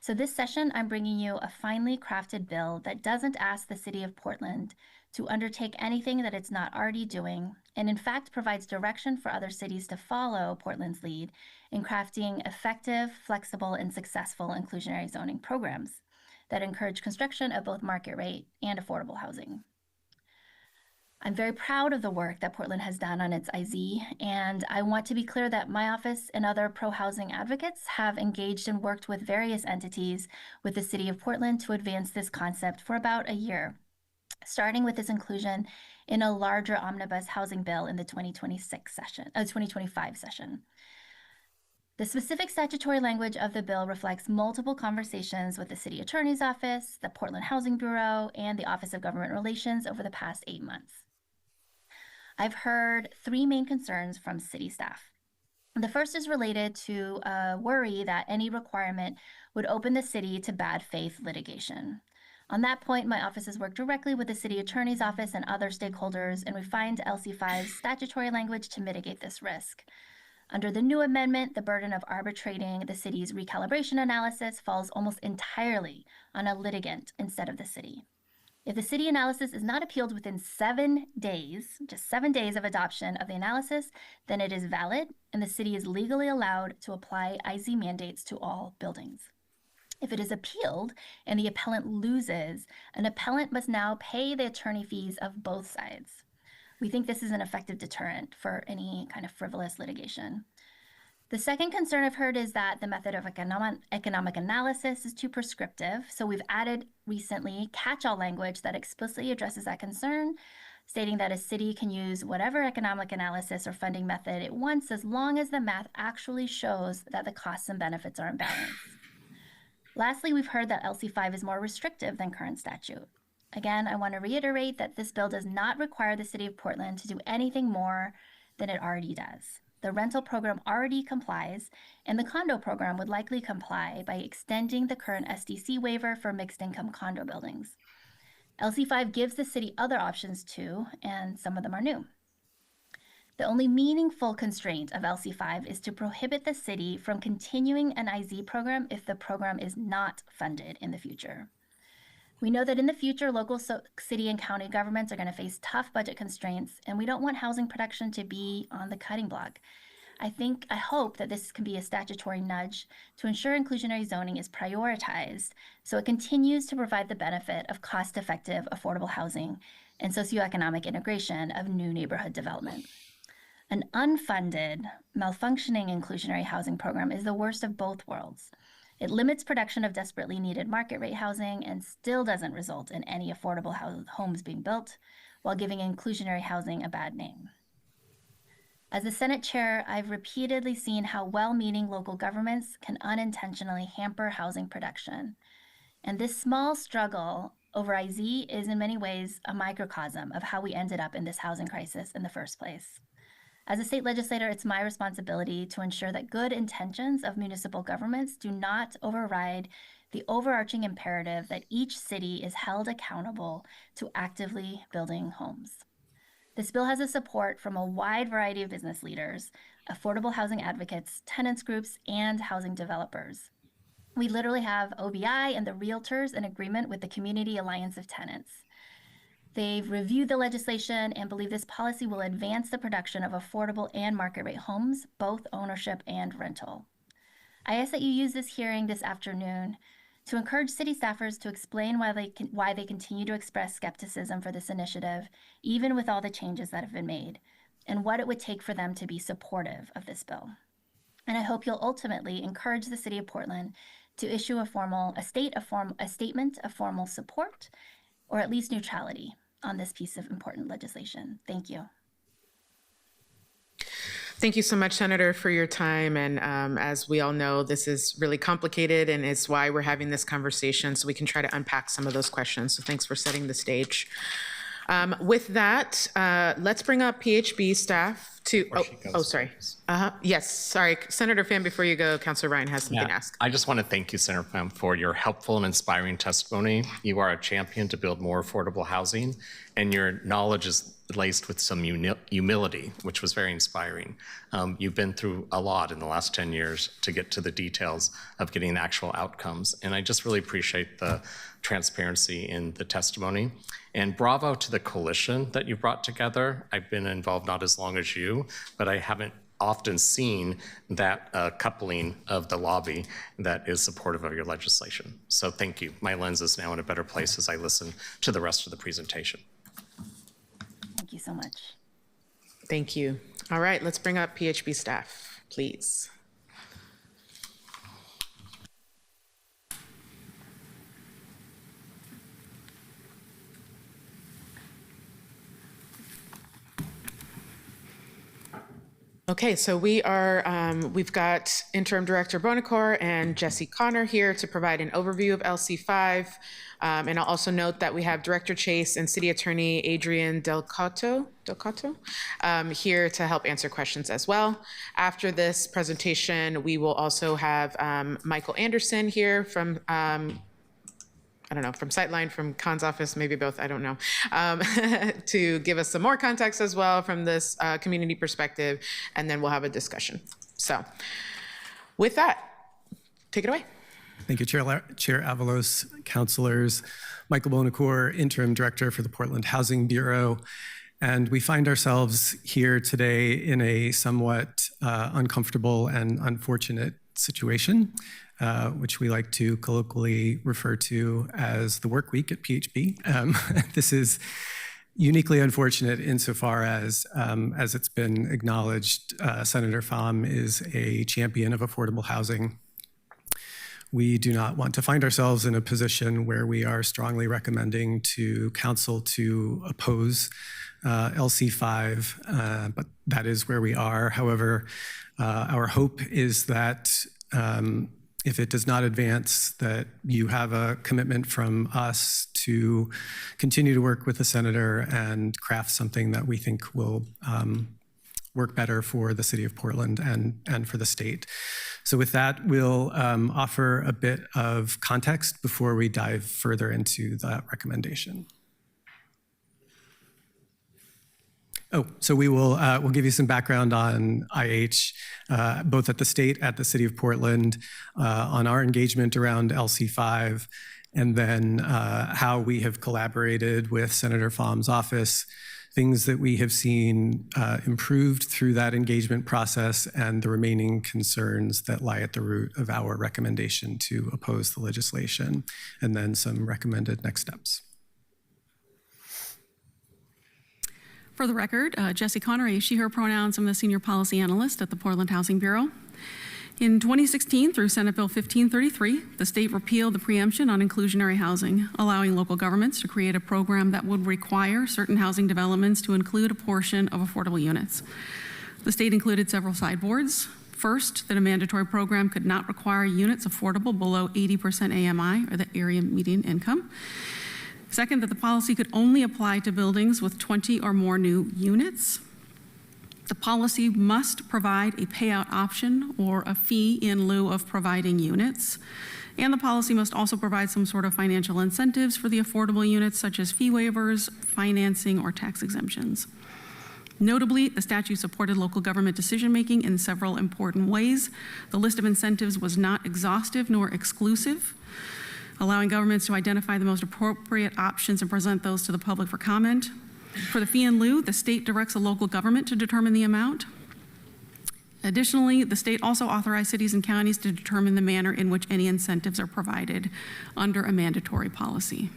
So this session, I'm bringing you a finely crafted bill that doesn't ask the City of Portland to undertake anything that it's not already doing, and in fact provides direction for other cities to follow Portland's lead in crafting effective, flexible, and successful inclusionary zoning programs that encourage construction of both market rate and affordable housing. I'm very proud of the work that Portland has done on its IZ, and I want to be clear that my office and other pro-housing advocates have engaged and worked with various entities with the City of Portland to advance this concept for about a year, starting with its inclusion in a larger omnibus housing bill in the 2025 session. The specific statutory language of the bill reflects multiple conversations with the City Attorney's Office, the Portland Housing Bureau, and the Office of Government Relations over the past 8 months. I've heard 3 main concerns from city staff. The first is related to a worry that any requirement would open the city to bad faith litigation. On that point, my office has worked directly with the City Attorney's Office and other stakeholders and refined LC5's statutory language to mitigate this risk. Under the new amendment, the burden of arbitrating the city's recalibration analysis falls almost entirely on a litigant instead of the city. If the city analysis is not appealed within 7 days, just 7 days of adoption of the analysis, then it is valid and the city is legally allowed to apply IZ mandates to all buildings. If it is appealed and the appellant loses, an appellant must now pay the attorney fees of both sides. We think this is an effective deterrent for any kind of frivolous litigation. The second concern I've heard is that the method of economic analysis is too prescriptive. So we've added recently catch-all language that explicitly addresses that concern, stating that a city can use whatever economic analysis or funding method it wants as long as the math actually shows that the costs and benefits are in balance. Lastly, we've heard that LC5 is more restrictive than current statute. Again, I want to reiterate that this bill does not require the City of Portland to do anything more than it already does. The rental program already complies, and the condo program would likely comply by extending the current SDC waiver for mixed-income condo buildings. LC5 gives the city other options too, and some of them are new. The only meaningful constraint of LC5 is to prohibit the city from continuing an IZ program if the program is not funded in the future. We know that in the future, local city and county governments are going to face tough budget constraints, and we don't want housing production to be on the cutting block. I hope that this can be a statutory nudge to ensure inclusionary zoning is prioritized so it continues to provide the benefit of cost-effective, affordable housing and socioeconomic integration of new neighborhood development. An unfunded, malfunctioning inclusionary housing program is the worst of both worlds. It limits production of desperately needed market rate housing and still doesn't result in any affordable homes being built, while giving inclusionary housing a bad name. As a Senate chair, I've repeatedly seen how well-meaning local governments can unintentionally hamper housing production. And this small struggle over IZ is in many ways a microcosm of how we ended up in this housing crisis in the first place. As a state legislator, it's my responsibility to ensure that good intentions of municipal governments do not override the overarching imperative that each city is held accountable to actively building homes. This bill has a support from a wide variety of business leaders, affordable housing advocates, tenants groups, and housing developers. We literally have OBI and the realtors in agreement with the Community Alliance of Tenants. They've reviewed the legislation and believe this policy will advance the production of affordable and market rate homes, both ownership and rental. I ask that you use this hearing this afternoon to encourage city staffers to explain why they continue to express skepticism for this initiative, even with all the changes that have been made, and what it would take for them to be supportive of this bill. And I hope you'll ultimately encourage the City of Portland to issue a statement of formal support, or at least neutrality, on this piece of important legislation. Thank you. Thank you so much, Senator, for your time. And as we all know, this is really complicated, and it's why we're having this conversation, so we can try to unpack some of those questions. So thanks for setting the stage. With that, let's bring up PHB staff to, sorry. Yes, sorry. Senator Pham, before you go, Councilor Ryan has something to ask. I just want to thank you, Senator Pham, for your helpful and inspiring testimony. You are a champion to build more affordable housing, and your knowledge is laced with some humility, which was very inspiring. You've been through a lot in the last 10 years to get to the details of getting actual outcomes, and I just really appreciate the transparency in the testimony. And bravo to the coalition that you brought together. I've been involved not as long as you, but I haven't often seen that coupling of the lobby that is supportive of your legislation. So thank you. My lens is now in a better place as I listen to the rest of the presentation. Thank you so much. Thank you. All right, let's bring up PHB staff, please. Okay, so we've got Interim Director Bonacore and Jesse Connor here to provide an overview of LC5. And I'll also note that we have Director Chase and City Attorney Adrian Delcato here to help answer questions as well. After this presentation, we will also have Michael Anderson here from I don't know, from Sightline, from Khan's office, maybe both, I don't know, to give us some more context as well from this community perspective, and then we'll have a discussion. So with that, take it away. Thank you, Chair Avalos, councilors. Michael Bonacore, Interim Director for the Portland Housing Bureau. And we find ourselves here today in a somewhat uncomfortable and unfortunate situation, which we like to colloquially refer to as the work week at PHB. This is uniquely unfortunate insofar as it's been acknowledged, Senator Pham is a champion of affordable housing. We do not want to find ourselves in a position where we are strongly recommending to council to oppose LC5, but that is where we are. However, our hope is that if it does not advance, that you have a commitment from us to continue to work with the senator and craft something that we think will work better for the city of Portland and for the state. So with that, we'll offer a bit of context before we dive further into that recommendation. Oh, so we'll give you some background on IH, both at the state, at the city of Portland, on our engagement around LC5, and then how we have collaborated with Senator Pham's office, things that we have seen improved through that engagement process, and the remaining concerns that lie at the root of our recommendation to oppose the legislation, and then some recommended next steps. For the record, Jessie Connor, a she, her pronouns. I'm the Senior Policy Analyst at the Portland Housing Bureau. In 2016, through Senate Bill 1533, the state repealed the preemption on inclusionary housing, allowing local governments to create a program that would require certain housing developments to include a portion of affordable units. The state included several sideboards. First, that a mandatory program could not require units affordable below 80% AMI, or the area median income. Second, that the policy could only apply to buildings with 20 or more new units. The policy must provide a payout option or a fee in lieu of providing units. And the policy must also provide some sort of financial incentives for the affordable units, such as fee waivers, financing, or tax exemptions. Notably, the statute supported local government decision-making in several important ways. The list of incentives was not exhaustive nor exclusive, allowing governments to identify the most appropriate options and present those to the public for comment. For the fee in lieu, the state directs a local government to determine the amount. Additionally, the state also authorized cities and counties to determine the manner in which any incentives are provided under a mandatory policy.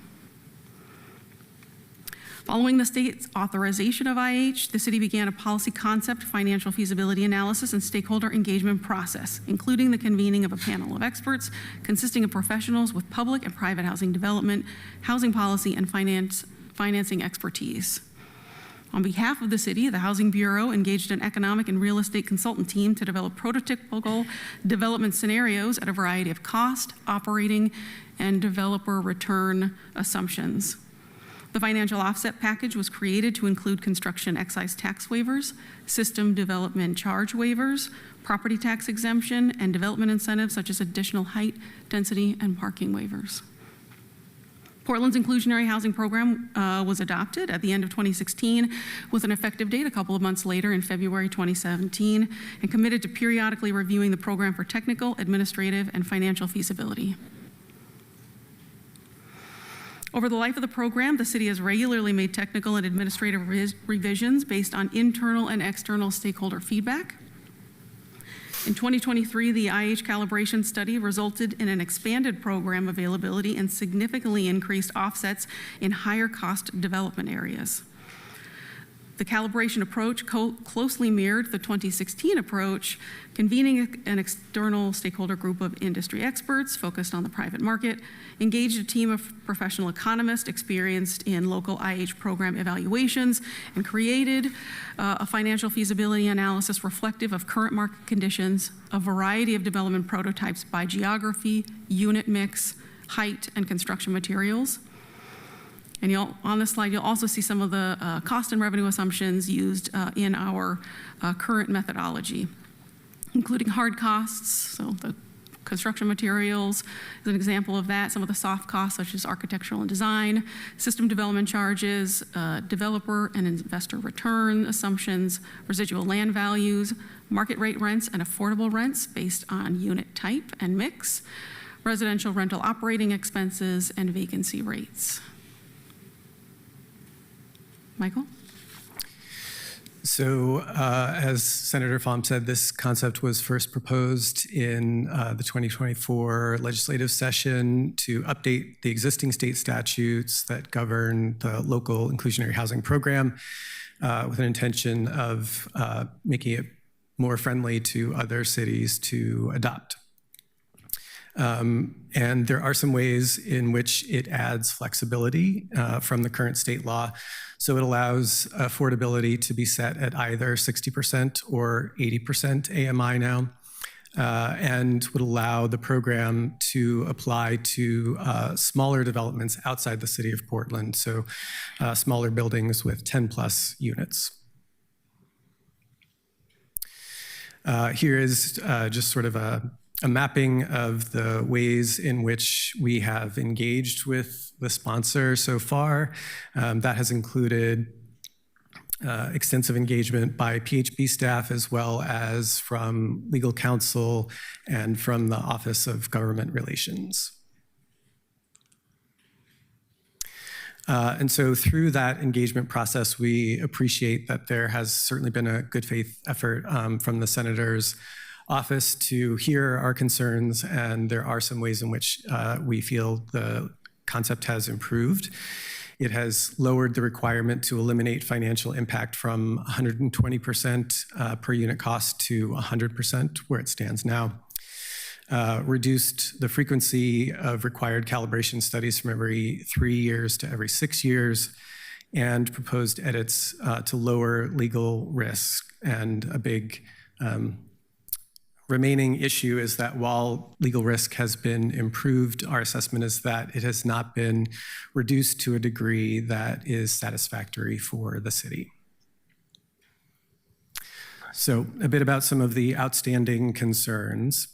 Following the state's authorization of IH, the city began a policy concept, financial feasibility analysis, and stakeholder engagement process, including the convening of a panel of experts consisting of professionals with public and private housing development, housing policy, and financing expertise. On behalf of the city, the Housing Bureau engaged an economic and real estate consultant team to develop prototypical development scenarios at a variety of cost, operating, and developer return assumptions. The financial offset package was created to include construction excise tax waivers, system development charge waivers, property tax exemption, and development incentives such as additional height, density, and parking waivers. Portland's inclusionary housing program was adopted at the end of 2016 with an effective date a couple of months later in February 2017, and committed to periodically reviewing the program for technical, administrative, and financial feasibility. Over the life of the program, the city has regularly made technical and administrative revisions based on internal and external stakeholder feedback. In 2023, the IH calibration study resulted in an expanded program availability and significantly increased offsets in higher cost development areas. The calibration approach closely mirrored the 2016 approach, convening an external stakeholder group of industry experts focused on the private market, engaged a team of professional economists experienced in local IH program evaluations, and created a financial feasibility analysis reflective of current market conditions, a variety of development prototypes by geography, unit mix, height, and construction materials. And on this slide, you'll also see some of the cost and revenue assumptions used in our current methodology, including hard costs, so the Construction materials is an example of that. Some of the soft costs, such as architectural and design, system development charges, developer and investor return assumptions, residual land values, market rate rents and affordable rents based on unit type and mix, residential rental operating expenses, and vacancy rates. Michael? So as Senator Pham said, this concept was first proposed in the 2024 legislative session to update the existing state statutes that govern the local inclusionary housing program with an intention of making it more friendly to other cities to adopt. And there are some ways in which it adds flexibility from the current state law. So it allows affordability to be set at either 60% or 80% AMI now, and would allow the program to apply to smaller developments outside the city of Portland, so smaller buildings with 10 plus units. Here is just sort of a mapping of the ways in which we have engaged with the sponsor so far. That has included extensive engagement by PHB staff as well as from legal counsel and from the Office of Government Relations. And so through that engagement process, we appreciate that there has certainly been a good faith effort from the Senator's office to hear our concerns, and there are some ways in which we feel the concept has improved. It has lowered the requirement to eliminate financial impact from 120% per unit cost to 100% where it stands now. Reduced the frequency of required calibration studies from every 3 years to every 6 years, and proposed edits to lower legal risk. And a big remaining issue is that while legal risk has been improved, our assessment is that it has not been reduced to a degree that is satisfactory for the city. So a bit about some of the outstanding concerns.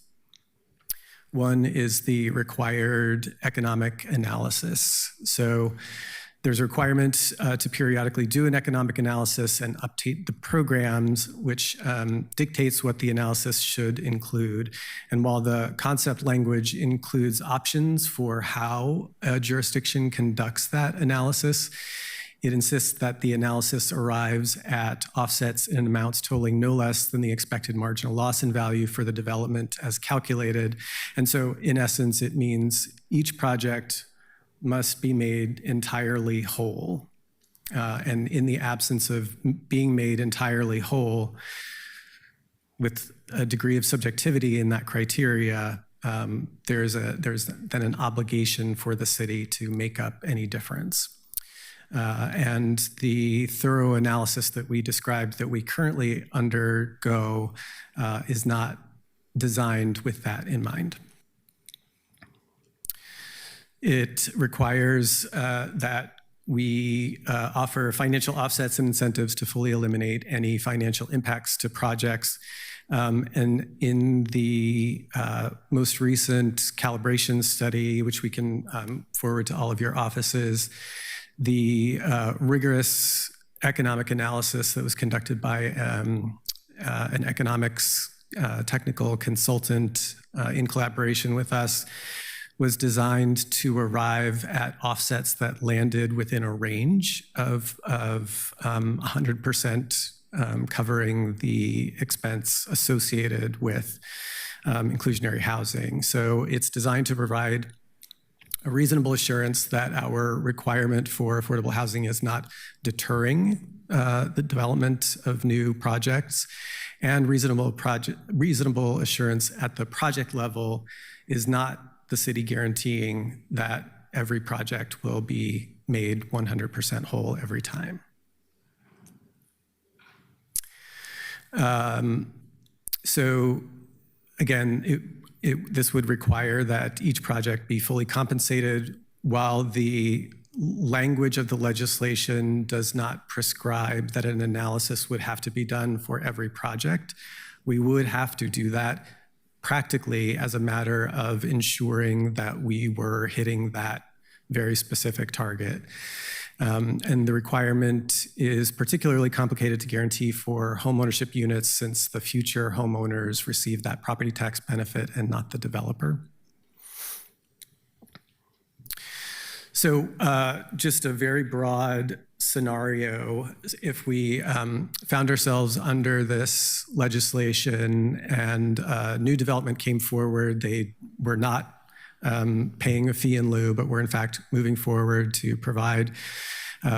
One is the required economic analysis. So there's a requirement to periodically do an economic analysis and update the programs, which dictates what the analysis should include. And while the concept language includes options for how a jurisdiction conducts that analysis, it insists that the analysis arrives at offsets in amounts totaling no less than the expected marginal loss in value for the development as calculated. And so in essence, it means each project must be made entirely whole. And in the absence of being made entirely whole, with a degree of subjectivity in that criteria, there's then an obligation for the city to make up any difference. And the thorough analysis that we described that we currently undergo is not designed with that in mind. It requires that we offer financial offsets and incentives to fully eliminate any financial impacts to projects. And in the most recent calibration study, which we can forward to all of your offices, the rigorous economic analysis that was conducted by an economics technical consultant in collaboration with us was designed to arrive at offsets that landed within a range of 100% covering the expense associated with inclusionary housing. So it's designed to provide a reasonable assurance that our requirement for affordable housing is not deterring the development of new projects, and reasonable assurance at the project level is not the city guaranteeing that every project will be made 100% whole every time. So again, this would require that each project be fully compensated. While the language of the legislation does not prescribe that an analysis would have to be done for every project, we would have to do that practically as a matter of ensuring that we were hitting that very specific target. And the requirement is particularly complicated to guarantee for homeownership units since the future homeowners receive that property tax benefit and not the developer. So just a very broad scenario, if we found ourselves under this legislation and new development came forward, they were not paying a fee in lieu, but were in fact moving forward to provide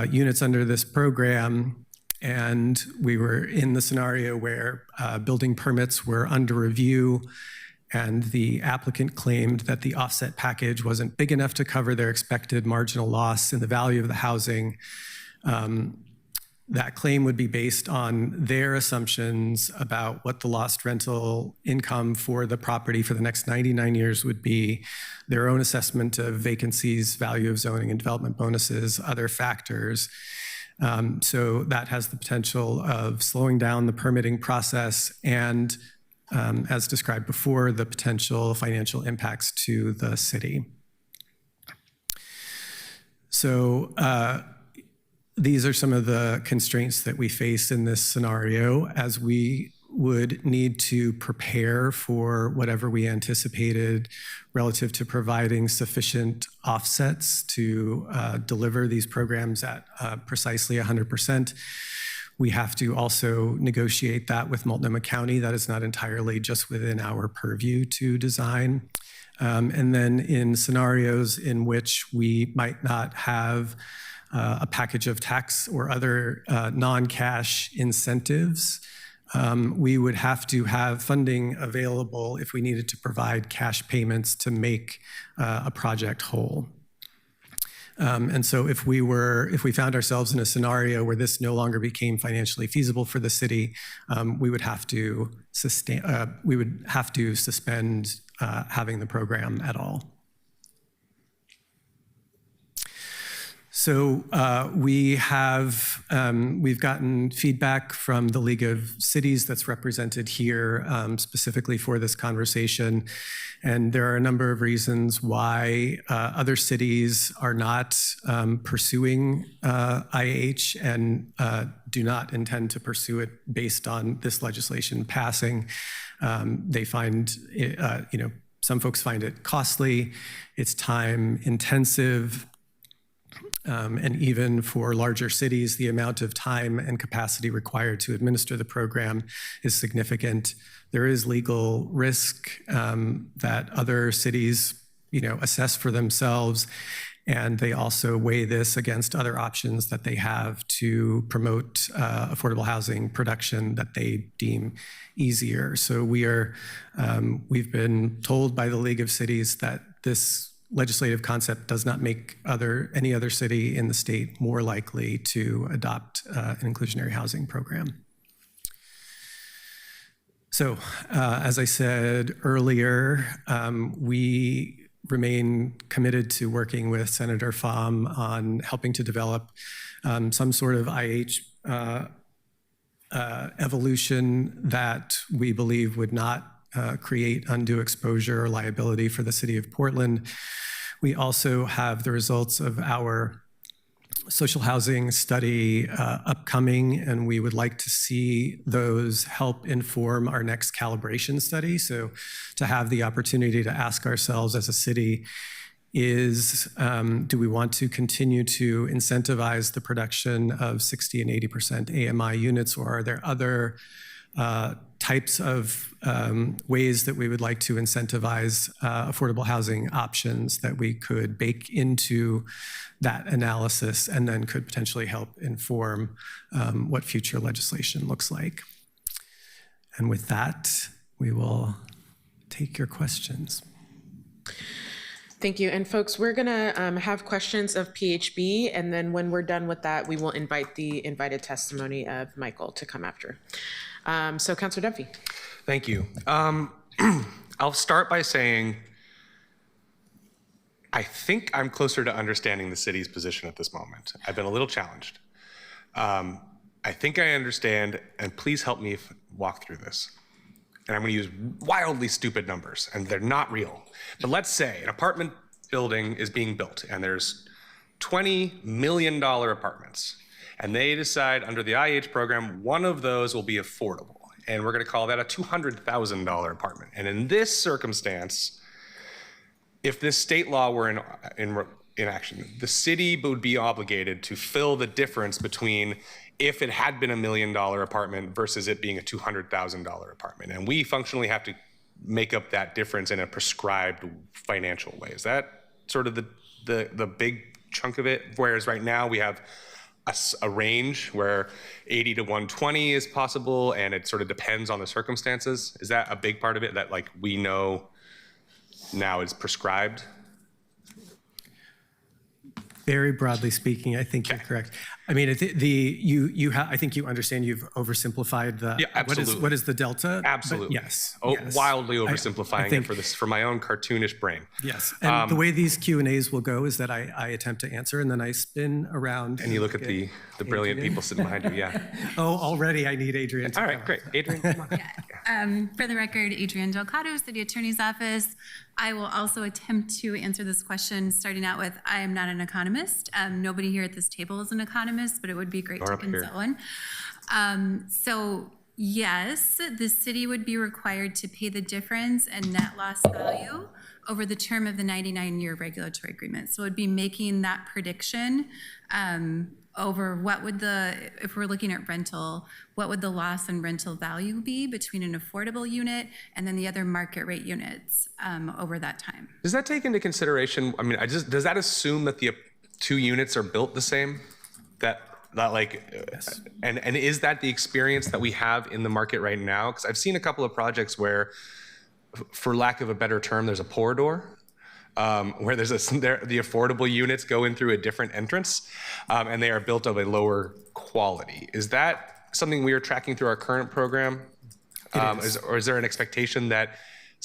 units under this program. And we were in the scenario where building permits were under review and the applicant claimed that the offset package wasn't big enough to cover their expected marginal loss in the value of the housing. That claim would be based on their assumptions about what the lost rental income for the property for the next 99 years would be, their own assessment of vacancies, value of zoning and development bonuses, other factors. So that has the potential of slowing down the permitting process and, as described before, the potential financial impacts to the city. So these are some of the constraints that we face in this scenario as we would need to prepare for whatever we anticipated relative to providing sufficient offsets to deliver these programs at precisely 100%. We have to also negotiate that with Multnomah County. That is not entirely just within our purview to design. And then in scenarios in which we might not have a package of tax or other non-cash incentives, we would have to have funding available if we needed to provide cash payments to make a project whole. And so if we found ourselves in a scenario where this no longer became financially feasible for the city, we would have to suspend having the program at all. So we've gotten feedback from the League of Cities that's represented here specifically for this conversation. And there are a number of reasons why other cities are not pursuing IH and do not intend to pursue it based on this legislation passing. They find, some folks find it costly, it's time intensive, and even for larger cities, the amount of time and capacity required to administer the program is significant. There is legal risk that other cities, assess for themselves, and they also weigh this against other options that they have to promote affordable housing production that they deem easier. So we've been told by the League of Cities that this legislative concept does not make any other city in the state more likely to adopt an inclusionary housing program. So, as I said earlier, we remain committed to working with Senator Pham on helping to develop some sort of IH evolution that we believe would not create undue exposure or liability for the city of Portland. We also have the results of our social housing study upcoming, and we would like to see those help inform our next calibration study. So to have the opportunity to ask ourselves as a city is, do we want to continue to incentivize the production of 60 and 80% AMI units, or are there other types of ways that we would like to incentivize affordable housing options that we could bake into that analysis and then could potentially help inform what future legislation looks like. And with that, we will take your questions. Thank you. And folks, we're gonna have questions of PHB, and then when we're done with that, we will invite the invited testimony of Michael to come after. So Councilor Dunphy. Thank you. I'll start by saying I think I'm closer to understanding the city's position at this moment. I've been a little challenged. I think I understand, and please help me walk through this. and I'm going to use wildly stupid numbers, and they're not real. But let's say an apartment building is being built, and there's $20 million apartments, and they decide under the IH program, one of those will be affordable, and we're going to call that a $200,000 apartment. And in this circumstance, if this state law were in action, the city would be obligated to fill the difference between if it had been $1 million apartment versus it being a $200,000 apartment. And we functionally have to make up that difference in a prescribed financial way. Is that sort of the big chunk of it? Whereas right now we have a range where 80 to 120 is possible, and it sort of depends on the circumstances. Is that a big part of it that like we know now is prescribed? Very broadly speaking, I think you're correct. I mean, I think you understand you've oversimplified the. Yeah, absolutely. What is the delta? Absolutely. But yes. Wildly oversimplifying I think, it for my own cartoonish brain. Yes. And the way these Q&As will go is that I attempt to answer, and then I spin around. And you look at the brilliant people sitting behind you. Yeah. Oh, already I need Adrian. All right, great. Adrian, come on. For the record, Adrian Delgado, City Attorney's Office. I will also attempt to answer this question starting out with, I am not an economist. Nobody here at this table is an economist, but it would be great to consult one. So yes, the city would be required to pay the difference in net loss value over the term of the 99-year regulatory agreement. So it would be making that prediction over what would if we're looking at rental, what would the loss in rental value be between an affordable unit and then the other market rate units over that time? Does that take into consideration, I mean, does that assume that the two units are built the same? That like, yes. And is that the experience that we have in the market right now? Because I've seen a couple of projects where, for lack of a better term, there's a pour door. Where the affordable units go in through a different entrance, and they are built of a lower quality. Is that something we are tracking through our current program? Or is there an expectation that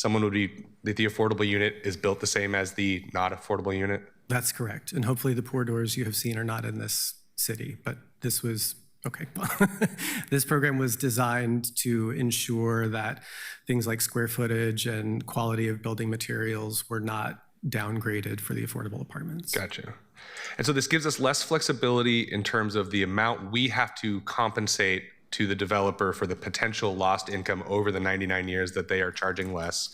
that the affordable unit is built the same as the not affordable unit? That's correct. And hopefully the pour doors you have seen are not in this city, but this was okay. This program was designed to ensure that things like square footage and quality of building materials were not downgraded for the affordable apartments. Gotcha. And so this gives us less flexibility in terms of the amount we have to compensate to the developer for the potential lost income over the 99 years that they are charging less.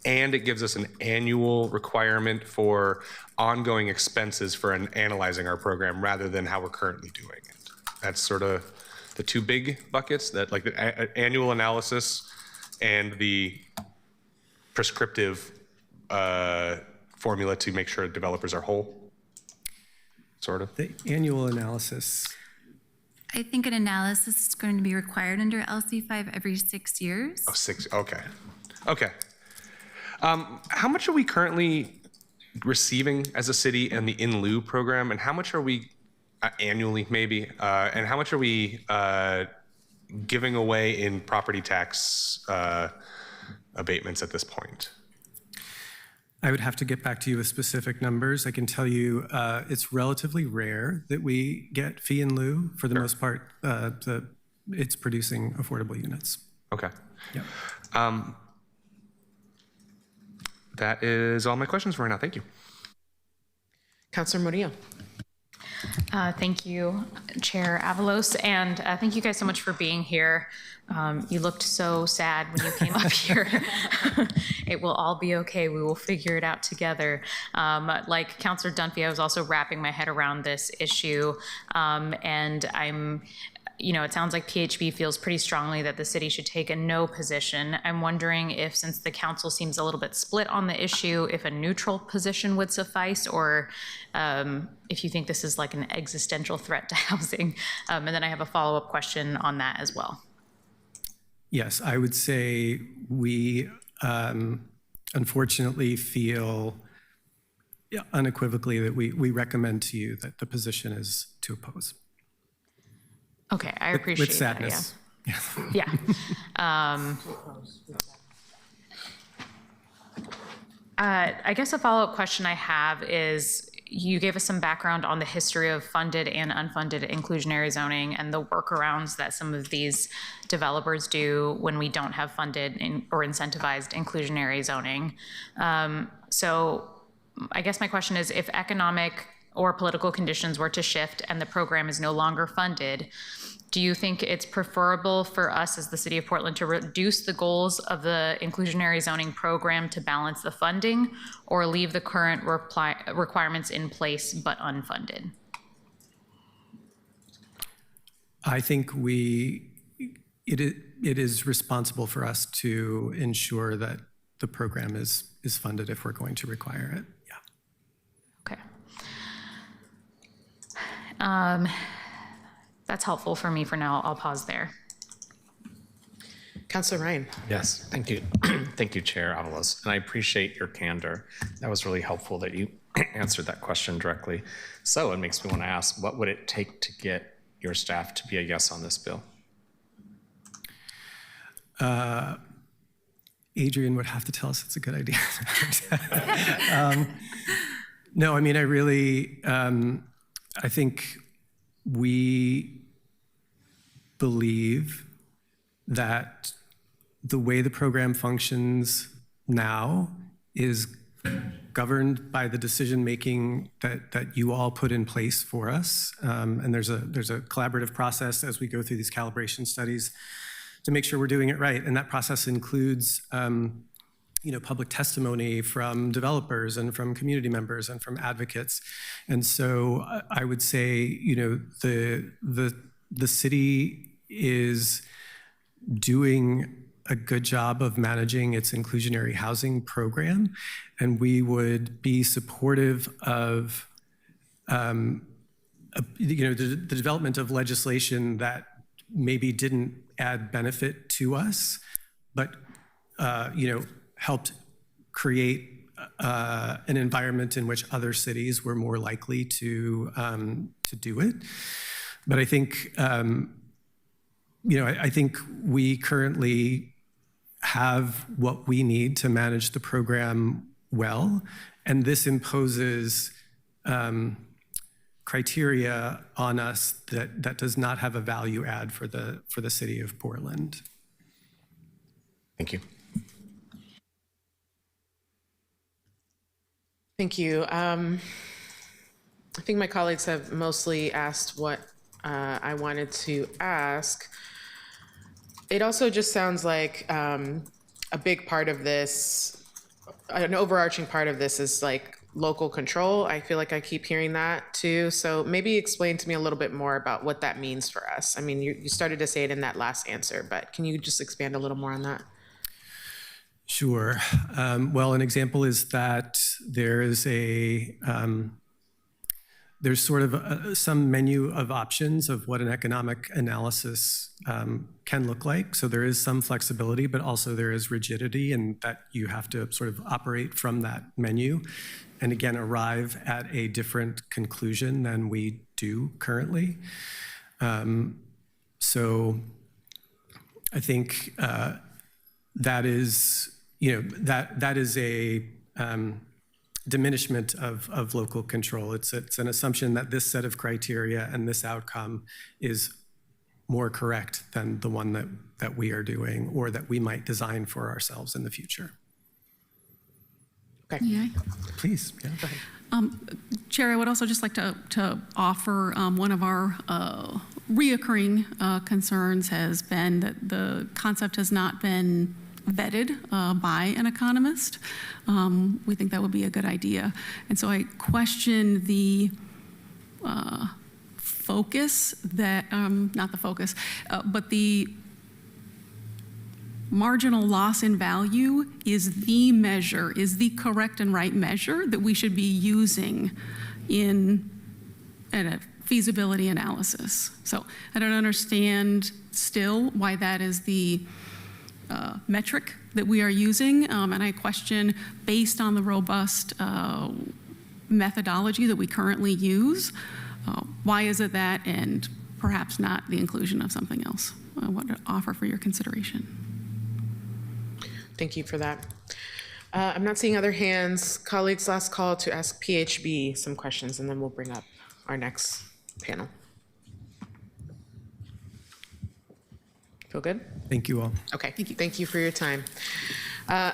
And it gives us an annual requirement for ongoing expenses for analyzing our program rather than how we're currently doing it. That's sort of the two big buckets, that like the annual analysis and the prescriptive formula to make sure developers are whole, sort of. The annual analysis. I think an analysis is going to be required under LC5 every 6 years. Oh, 6, okay. Okay. How much are we currently receiving as a city in the in lieu program, and how much are we annually maybe, and how much are we giving away in property tax abatements at this point? I would have to get back to you with specific numbers. I can tell you it's relatively rare that we get fee in lieu. For the most part, it's producing affordable units. Okay. Yeah. That is all my questions for right now. Thank you. Councilor Murillo. Thank you, Chair Avalos, and thank you guys so much for being here. You looked so sad when you came up here. It will all be okay. We will figure it out together. Like Councilor Dunphy, I was also wrapping my head around this issue, and it sounds like PHB feels pretty strongly that the city should take a no position. I'm wondering if, since the council seems a little bit split on the issue, if a neutral position would suffice, or if you think this is like an existential threat to housing. And then I have a follow-up question on that as well. Yes, I would say we unfortunately feel unequivocally that we recommend to you that the position is to oppose. Okay, I appreciate with sadness. That, yeah. I guess a follow-up question I have is, you gave us some background on the history of funded and unfunded inclusionary zoning and the workarounds that some of these developers do when we don't have funded or incentivized inclusionary zoning. So I guess my question is, if economic or political conditions were to shift and the program is no longer funded, do you think it's preferable for us as the City of Portland to reduce the goals of the inclusionary zoning program to balance the funding, or leave the current requirements in place but unfunded? I think it is responsible for us to ensure that the program is funded if we're going to require it. Yeah. Okay. That's helpful for me for now. I'll pause there. Councilor Ryan. Yes, thank you. Thank you, Chair Avalos. And I appreciate your candor. That was really helpful that you answered that question directly. So it makes me want to ask, what would it take to get your staff to be a yes on this bill? Adrian would have to tell us it's a good idea. No, I mean, I think we believe that the way the program functions now is governed by the decision-making that you all put in place for us. And there's a collaborative process as we go through these calibration studies to make sure we're doing it right. And that process includes public testimony from developers and from community members and from advocates. And so I would say, the city is doing a good job of managing its inclusionary housing program, and we would be supportive of the development of legislation that maybe didn't add benefit to us, but helped create an environment in which other cities were more likely to do it. But I think I think we currently have what we need to manage the program well, and this imposes criteria on us that does not have a value add for the city of Portland. Thank you. Thank you. I think my colleagues have mostly asked what I wanted to ask. It also just sounds like a big part of this, an overarching part of this is like local control. I feel like I keep hearing that too. So maybe explain to me a little bit more about what that means for us. I mean, you started to say it in that last answer, but can you just expand a little more on that? Sure. Well, an example is that there is there's sort of some menu of options of what an economic analysis can look like. So there is some flexibility, but also there is rigidity, and that you have to sort of operate from that menu and again arrive at a different conclusion than we do currently. So I think that is, that is a diminishment of local control. It's an assumption that this set of criteria and this outcome is more correct than the one that we are doing or that we might design for ourselves in the future. Okay. Yeah. Please, yeah, go ahead. Chair, I would also just like to offer one of our reoccurring concerns has been that the concept has not been vetted by an economist. We think that would be a good idea. And so I question the focus that, not the focus, but the marginal loss in value is the measure, is the correct and right measure that we should be using in a feasibility analysis. So I don't understand still why that is the metric that we are using, and I question, based on the robust methodology that we currently use, why is it that, and perhaps not the inclusion of something else? I want to offer for your consideration. Thank you for that. I'm not seeing other hands. Colleagues, last call to ask PHB some questions, and then we'll bring up our next panel. Feel good? Thank you all. Okay, thank you for your time.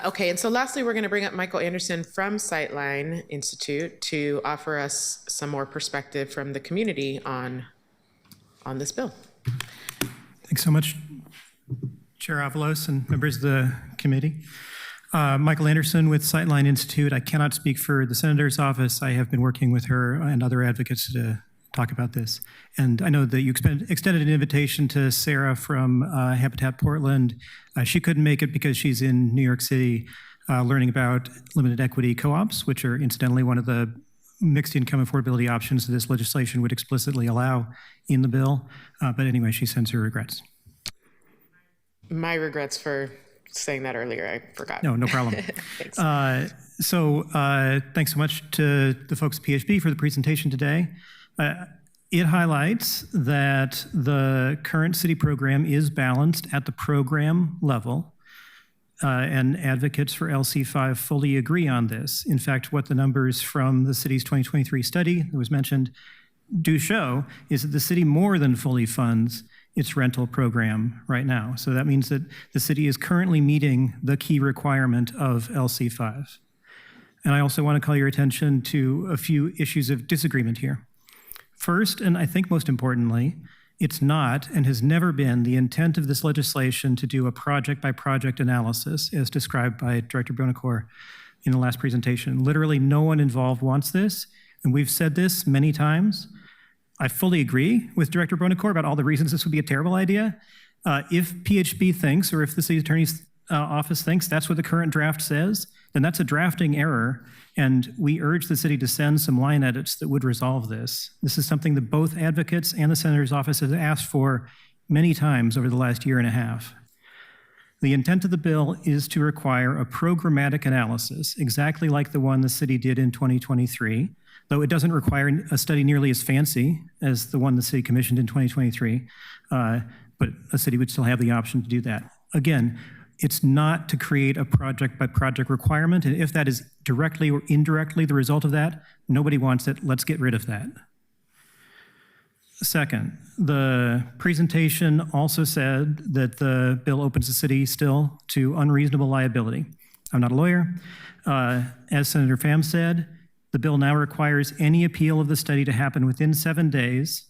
Okay, and so lastly, we're going to bring up Michael Anderson from Sightline Institute to offer us some more perspective from the community on this bill. Thanks so much, Chair Avalos and members of the committee. Michael Anderson with Sightline Institute. I cannot speak for the Senator's office. I have been working with her and other advocates to talk about this. And I know that you extended an invitation to Sarah from Habitat Portland. She couldn't make it because she's in New York City learning about limited equity co-ops, which are incidentally one of the mixed income affordability options that this legislation would explicitly allow in the bill. But anyway, she sends her regrets. My regrets for saying that earlier. I forgot. No problem. Thanks. Thanks so much to the folks at PHB for the presentation today. It highlights that the current city program is balanced at the program level, and advocates for LC5 fully agree on this. In fact, what the numbers from the city's 2023 study that was mentioned do show is that the city more than fully funds its rental program right now. So that means that the city is currently meeting the key requirement of LC5. And I also want to call your attention to a few issues of disagreement here. First, and I think most importantly, it's not and has never been the intent of this legislation to do a project-by-project analysis, as described by Director Bonacore in the last presentation. Literally, no one involved wants this, and we've said this many times. I fully agree with Director Bonacore about all the reasons this would be a terrible idea. If PHB thinks, or if the city attorney's office thinks that's what the current draft says, then that's a drafting error, and we urge the city to send some line edits that would resolve this. This is something that both advocates and the Senator's office has asked for many times over the last year and a half. The intent of the bill is to require a programmatic analysis, exactly like the one the city did in 2023, though it doesn't require a study nearly as fancy as the one the city commissioned in 2023, but a city would still have the option to do that. Again, it's not to create a project-by-project requirement, and if that is directly or indirectly the result of that, nobody wants it. Let's get rid of that. Second, the presentation also said that the bill opens the city still to unreasonable liability. I'm not a lawyer. As Senator Pham said, the bill now requires any appeal of the study to happen within 7 days.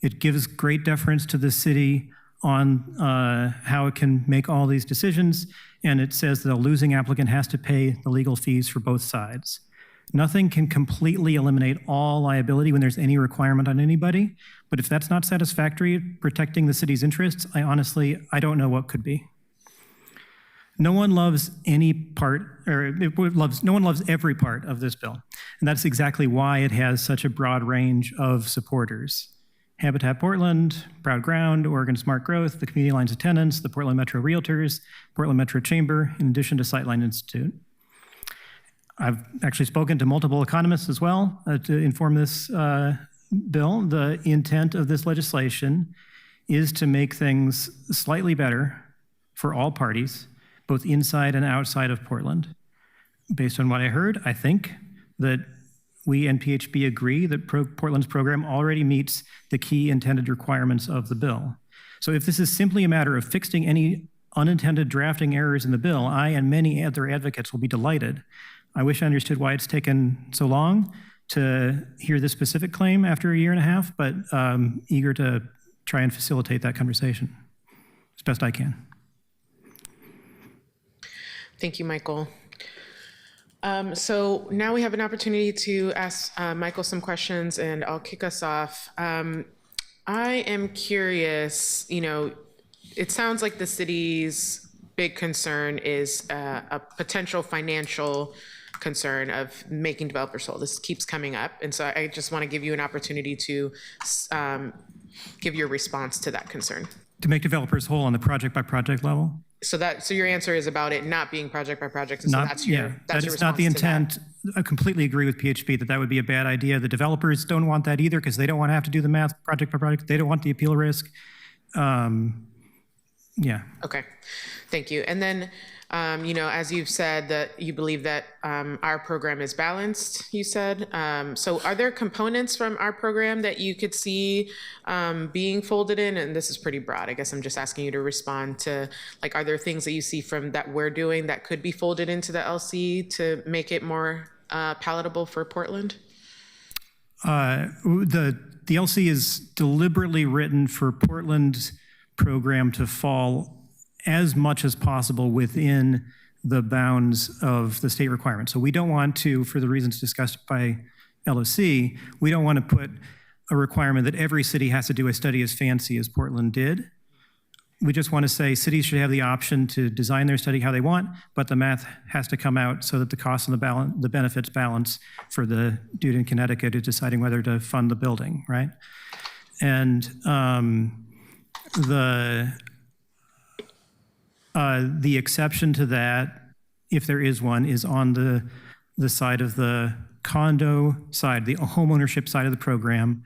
It gives great deference to the city on how it can make all these decisions, and it says that a losing applicant has to pay the legal fees for both sides. Nothing can completely eliminate all liability when there's any requirement on anybody, but if that's not satisfactory protecting the city's interests, I don't know what could be. No one loves any part, no one loves every part of this bill, and that's exactly why it has such a broad range of supporters. Habitat Portland, Proud Ground, Oregon Smart Growth, the Community Alliance of Tenants, the Portland Metro Realtors, Portland Metro Chamber, in addition to Sightline Institute. I've actually spoken to multiple economists as well to inform this bill. The intent of this legislation is to make things slightly better for all parties, both inside and outside of Portland. Based on what I heard, I think that we and PHB agree that Portland's program already meets the key intended requirements of the bill. So if this is simply a matter of fixing any unintended drafting errors in the bill, I and many other advocates will be delighted. I wish I understood why it's taken so long to hear this specific claim after a year and a half, but eager to try and facilitate that conversation as best I can. Thank you, Michael. So now we have an opportunity to ask Michael some questions, and I'll kick us off. I am curious, it sounds like the city's big concern is a potential financial concern of making developers whole. This keeps coming up, and so I just want to give you an opportunity to give your response to that concern. To make developers whole on the project-by-project level? So your answer is about it not being project by project, and so that's your that is not the intent. I completely agree with PHB that would be a bad idea. The developers don't want that either because they don't want to have to do the math project by project. They don't want the appeal risk. Yeah. Okay, thank you. And then, as you've said, that you believe that our program is balanced, you said. So are there components from our program that you could see being folded in? And this is pretty broad. I guess I'm just asking you to respond to, like, are there things that you see from that we're doing that could be folded into the LC to make it more palatable for Portland? The LC is deliberately written for Portland's program to fall as much as possible within the bounds of the state requirement. So we don't want to, for the reasons discussed by LOC, we don't want to put a requirement that every city has to do a study as fancy as Portland did. We just want to say cities should have the option to design their study how they want, but the math has to come out so that the costs and the benefits balance for the dude in Connecticut who's deciding whether to fund the building, right? And the exception to that, if there is one, is on the side of the condo side, the homeownership side of the program.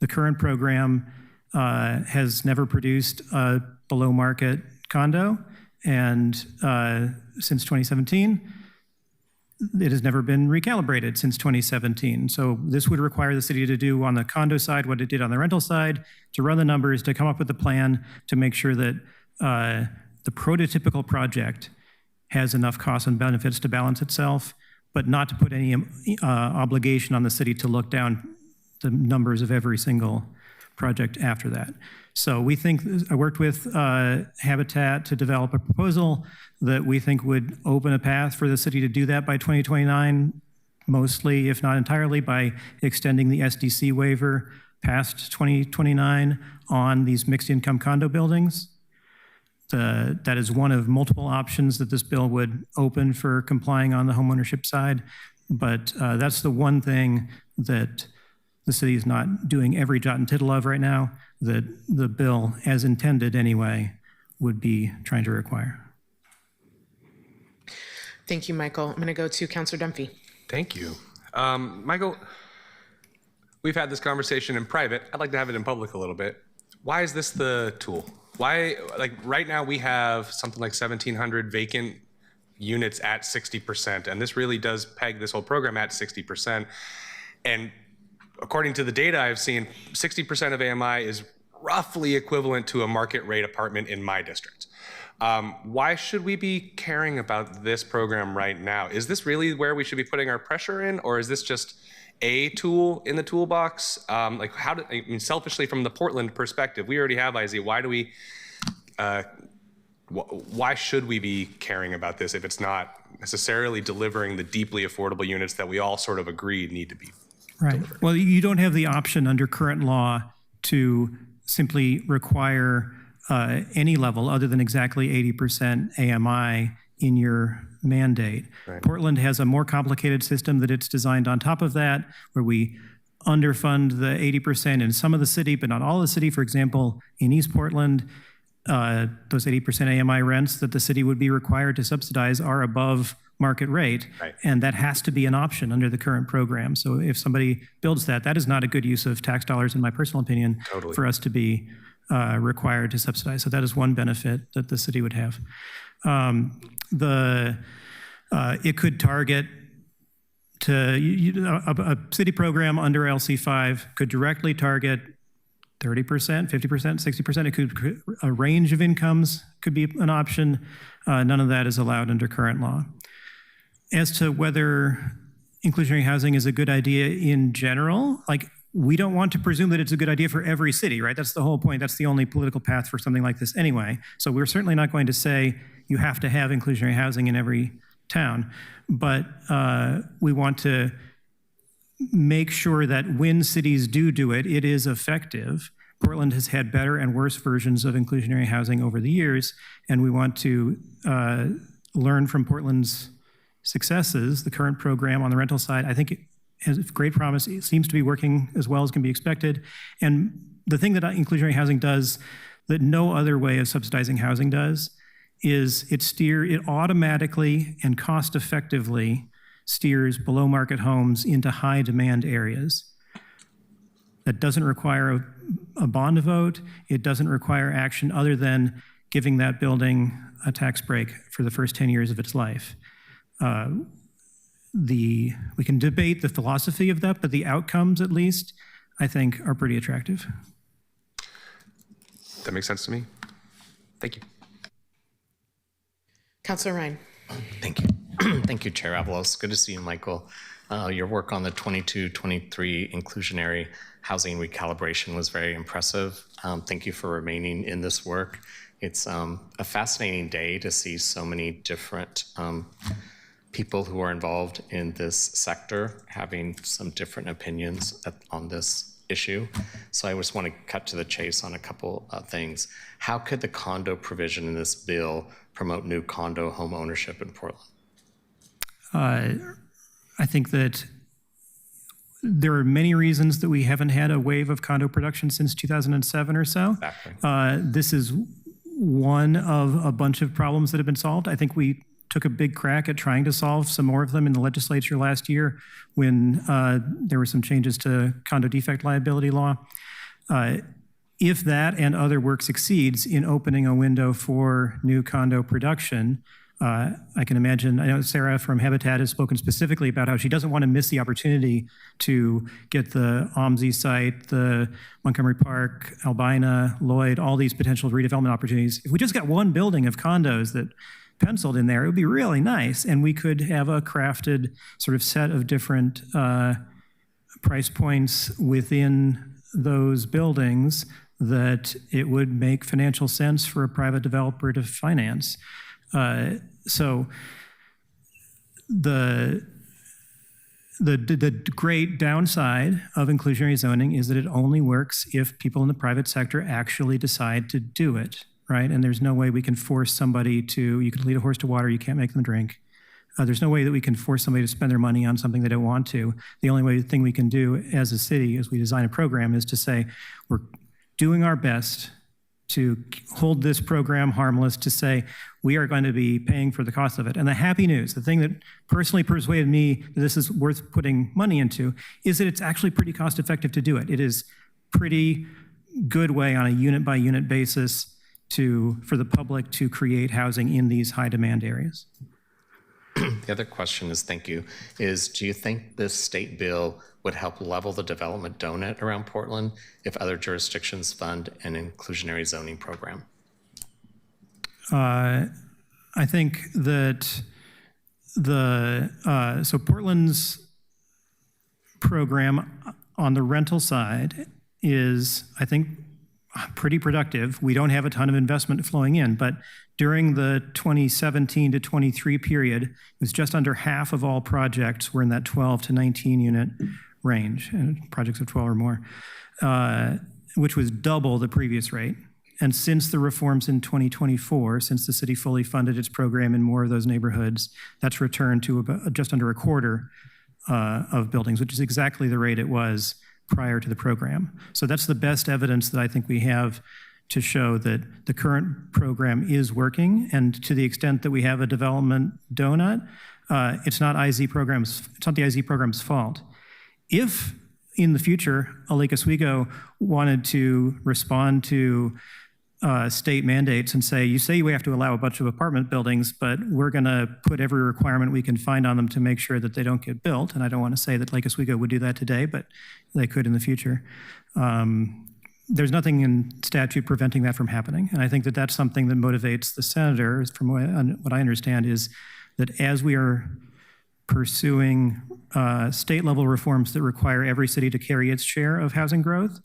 The current program has never produced a below market condo, and since 2017, it has never been recalibrated since 2017. So this would require the city to do on the condo side what it did on the rental side, to run the numbers, to come up with a plan to make sure that the prototypical project has enough costs and benefits to balance itself, but not to put any obligation on the city to look down the numbers of every single project after that. So we think, I worked with Habitat to develop a proposal that we think would open a path for the city to do that by 2029, mostly, if not entirely, by extending the SDC waiver past 2029 on these mixed income condo buildings. That is one of multiple options that this bill would open for complying on the homeownership side. But that's the one thing that the city is not doing every jot and tittle of right now, that the bill, as intended anyway, would be trying to require. Thank you, Michael. I'm going to go to Councilor Dunphy. Thank you. Michael, we've had this conversation in private. I'd like to have it in public a little bit. Why is this the tool? Why, like right now we have something like 1,700 vacant units at 60%, and this really does peg this whole program at 60%. And according to the data I've seen, 60% of AMI is roughly equivalent to a market rate apartment in my district. Why should we be caring about this program right now? Is this really where we should be putting our pressure in, or is this just a tool in the toolbox? Selfishly from the Portland perspective, we already have IZ. Why do we, why should we be caring about this if it's not necessarily delivering the deeply affordable units that we all sort of agreed need to be right delivered? Well, you don't have the option under current law to simply require any level other than exactly 80% AMI in your mandate. Right. Portland has a more complicated system that it's designed on top of that, where we underfund the 80% in some of the city, but not all of the city. For example, in East Portland, those 80% AMI rents that the city would be required to subsidize are above market rate, Right. and that has to be an option under the current program. So if somebody builds that, that is not a good use of tax dollars, in my personal opinion, Totally. for us to be required to subsidize. So that is one benefit that the city would have. It could target a city program under LC5 could directly target 30%, 50%, 60%. It could, a range of incomes could be an option. None of that is allowed under current law. As to whether inclusionary housing is a good idea in general, like, we don't want to presume that it's a good idea for every city, right? That's the whole point. That's the only political path for something like this anyway. So we're certainly not going to say you have to have inclusionary housing in every town, but we want to make sure that when cities do it, it is effective. Portland has had better and worse versions of inclusionary housing over the years, and we want to learn from Portland's successes. The current program on the rental side, I think it has great promise. It seems to be working as well as can be expected. And the thing that inclusionary housing does that no other way of subsidizing housing does is it automatically and cost effectively steers below market homes into high demand areas. That doesn't require a bond vote. It doesn't require action other than giving that building a tax break for the first 10 years of its life. We can debate the philosophy of that, but the outcomes, at least, I think, are pretty attractive. That makes sense to me. Thank you. Councilor Ryan. Thank you. Thank you, Chair Avalos. Good to see you, Michael. Your work on the 22-23 inclusionary housing recalibration was very impressive. Thank you for remaining in this work. It's a fascinating day to see so many different people who are involved in this sector having some different opinions on this issue. So I just want to cut to the chase on a couple of things. How could the condo provision in this bill promote new condo home ownership in Portland? I think that there are many reasons that we haven't had a wave of condo production since 2007 or so. Exactly. This is one of a bunch of problems that have been solved. I think we took a big crack at trying to solve some more of them in the legislature last year when there were some changes to condo defect liability law. If that and other work succeeds in opening a window for new condo production, I can imagine, I know Sarah from Habitat has spoken specifically about how she doesn't want to miss the opportunity to get the OMSI site, the Montgomery Park, Albina, Lloyd, all these potential redevelopment opportunities. If we just got one building of condos that penciled in there, it would be really nice, and we could have a crafted sort of set of different price points within those buildings that it would make financial sense for a private developer to finance. So the great downside of inclusionary zoning is that it only works if people in the private sector actually decide to do it, right? And there's no way we can force somebody to, you can lead a horse to water, you can't make them drink. There's no way that we can force somebody to spend their money on something they don't want to. The only thing we can do as a city, as we design a program, is to say, we're doing our best to hold this program harmless, to say we are going to be paying for the cost of it. And the happy news, the thing that personally persuaded me that this is worth putting money into, is that it's actually pretty cost effective to do it. It is pretty good way on a unit by unit basis for the public to create housing in these high demand areas. The other question is, thank you, is do you think this state bill would help level the development donut around Portland if other jurisdictions fund an inclusionary zoning program? I think that so Portland's program on the rental side is, I think, pretty productive. We don't have a ton of investment flowing in, but during the 2017 to 23 period, it was just under half of all projects were in that 12 to 19 unit range, and projects of 12 or more, which was double the previous rate. And since the reforms in 2024, since the city fully funded its program in more of those neighborhoods, that's returned to about just under a quarter of buildings, which is exactly the rate it was prior to the program. So that's the best evidence that I think we have to show that the current program is working. And to the extent that we have a development donut, it's not the IZ program's fault. If in the future, Lake Oswego wanted to respond to state mandates and say we have to allow a bunch of apartment buildings, but we're going to put every requirement we can find on them to make sure that they don't get built. And I don't want to say that Lake Oswego would do that today, but they could in the future. There's nothing in statute preventing that from happening. And I think that that's something that motivates the senator, from what I understand, is that as we are pursuing state level reforms that require every city to carry its share of housing growth,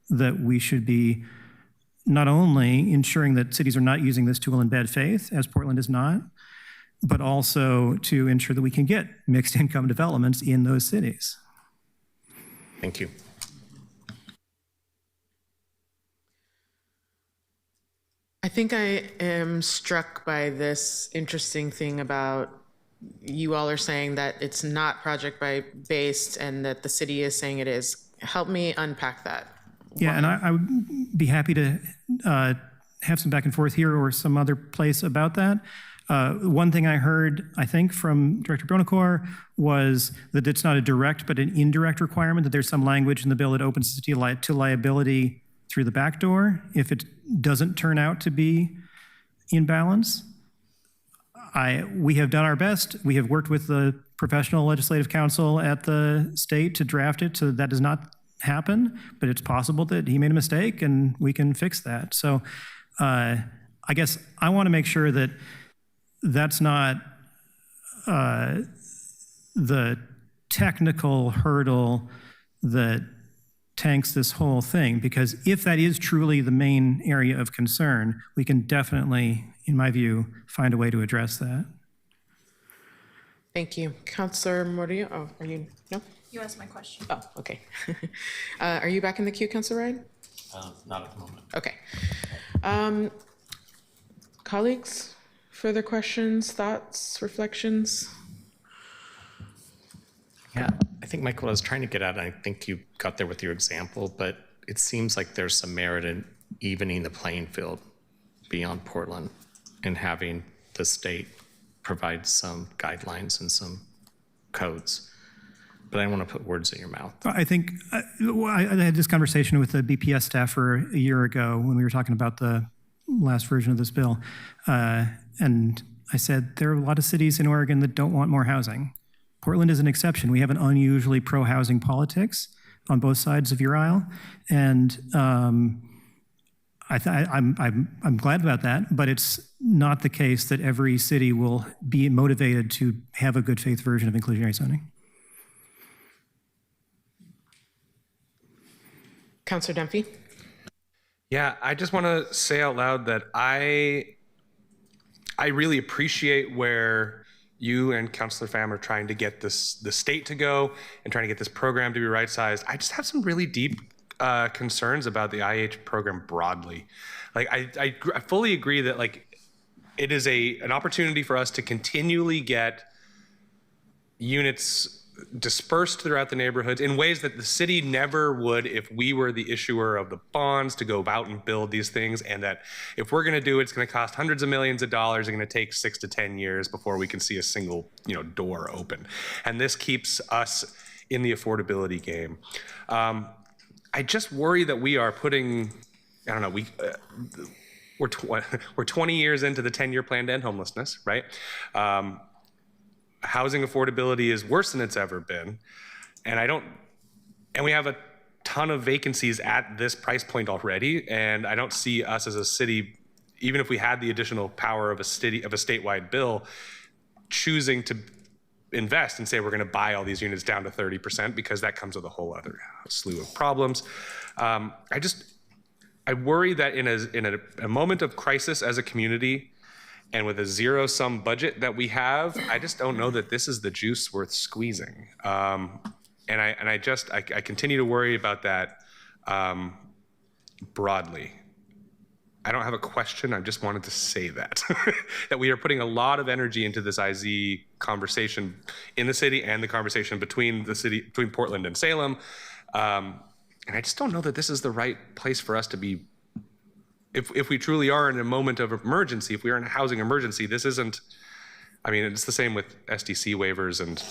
that we should be not only ensuring that cities are not using this tool in bad faith, as Portland is not, but also to ensure that we can get mixed income developments in those cities. Thank you. I think I am struck by this interesting thing about you all are saying that it's not project by based and that the city is saying it is. Help me unpack that. Yeah, and I would be happy to have some back and forth here or some other place about that. One thing I heard, I think, from Director Bronicore was that it's not a direct but an indirect requirement, that there's some language in the bill that opens the city to liability through the back door if it doesn't turn out to be in balance. We have done our best. We have worked with the professional legislative counsel at the state to draft it so that does not happen, but it's possible that he made a mistake and we can fix that. So I guess I want to make sure that that's not the technical hurdle that tanks this whole thing, because if that is truly the main area of concern, we can definitely, in my view, find a way to address that. Thank you. Councillor Murillo, oh, are you, no? You asked my question. Oh, okay. Are you back in the queue, Councillor Ryan? Not at the moment. Okay. Colleagues, further questions, thoughts, reflections? Yeah, I think, Michael, I was trying to get at, and I think you got there with your example, but it seems like there's some merit in evening the playing field beyond Portland and having the state provide some guidelines and some codes. But I don't want to put words in your mouth. I think I had this conversation with the BPS staffer a year ago when we were talking about the last version of this bill. And I said, there are a lot of cities in Oregon that don't want more housing. Portland is an exception. We have an unusually pro-housing politics on both sides of your aisle. And I'm glad about that, but it's not the case that every city will be motivated to have a good faith version of inclusionary zoning. Councillor Dunphy. Yeah, I just want to say out loud that I really appreciate where you and Councillor Pham are trying to get the state to go and trying to get this program to be right-sized. I just have some really deep concerns about the IH program broadly. Like, I fully agree that, like, it is an opportunity for us to continually get units dispersed throughout the neighborhoods in ways that the city never would if we were the issuer of the bonds to go out and build these things, and that if we're going to do it, it's going to cost hundreds of millions of dollars and going to take 6 to 10 years before we can see a single door open. And this keeps us in the affordability game. I just worry that we are putting, I don't know, we're 20 years into the 10-year plan to end homelessness, right? Housing affordability is worse than it's ever been. And we have a ton of vacancies at this price point already. And I don't see us as a city, even if we had the additional power of a statewide bill, choosing to invest and say we're going to buy all these units down to 30%, because that comes with a whole other slew of problems. I worry that in a moment of crisis as a community, and with a zero-sum budget that we have, I just don't know that this is the juice worth squeezing. And I continue to worry about that broadly. I don't have a question. I just wanted to say that that we are putting a lot of energy into this IZ conversation in the city and the conversation between Portland and Salem. And I just don't know that this is the right place for us to be. If we truly are in a moment of emergency, if we are in a housing emergency, this isn't, I mean, it's the same with SDC waivers and,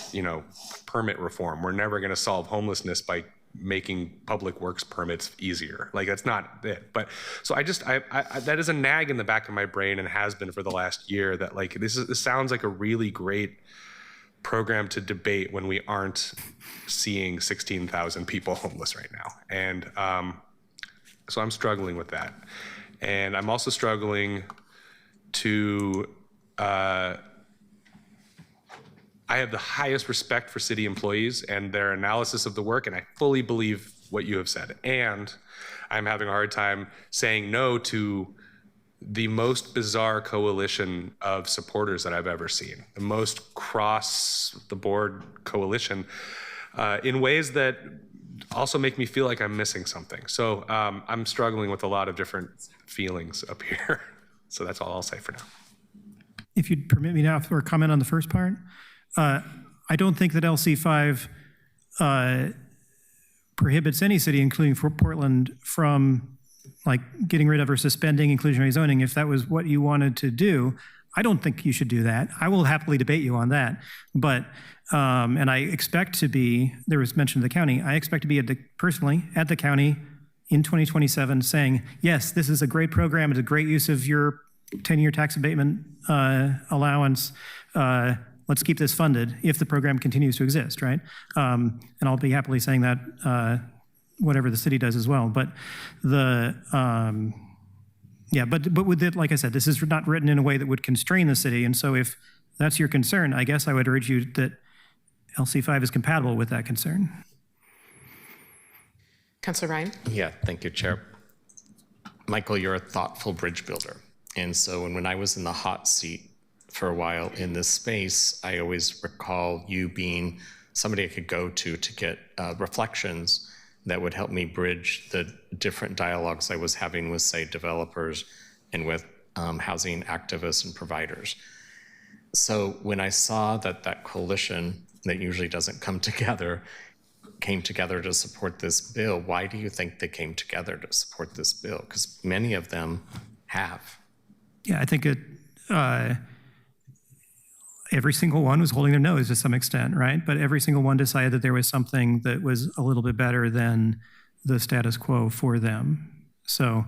permit reform. We're never going to solve homelessness by making public works permits easier. Like, that's not it. But so I that is a nag in the back of my brain, and has been for the last year, that like, this sounds like a really great program to debate when we aren't seeing 16,000 people homeless right now. And so I'm struggling with that. And I'm also struggling to, I have the highest respect for city employees and their analysis of the work, and I fully believe what you have said. And I'm having a hard time saying no to the most bizarre coalition of supporters that I've ever seen, the most cross-the-board coalition, in ways that also make me feel like I'm missing something. So I'm struggling with a lot of different feelings up here. So that's all I'll say for now. If you'd permit me now for a comment on the first part, I don't think that LC5 prohibits any city, including for Portland, from like getting rid of or suspending inclusionary zoning. If that was what you wanted to do, I don't think you should do that. I will happily debate you on that. But, and I expect to be, there was mention of the county, I expect to be personally at the county in 2027 saying, yes, this is a great program, it's a great use of your 10-year tax abatement allowance. Let's keep this funded if the program continues to exist, right? And I'll be happily saying that whatever the city does as well. But the but with it, like I said, this is not written in a way that would constrain the city. And so if that's your concern, I guess I would urge you that LC5 is compatible with that concern. Councilor Ryan? Yeah, thank you, Chair. Michael, you're a thoughtful bridge builder. And so when I was in the hot seat for a while in this space, I always recall you being somebody I could go to get reflections that would help me bridge the different dialogues I was having with, say, developers and with housing activists and providers. So when I saw that coalition that usually doesn't come together came together to support this bill, why do you think they came together to support this bill? Because many of them have. Yeah, I think every single one was holding their nose to some extent, right? But every single one decided that there was something that was a little bit better than the status quo for them. So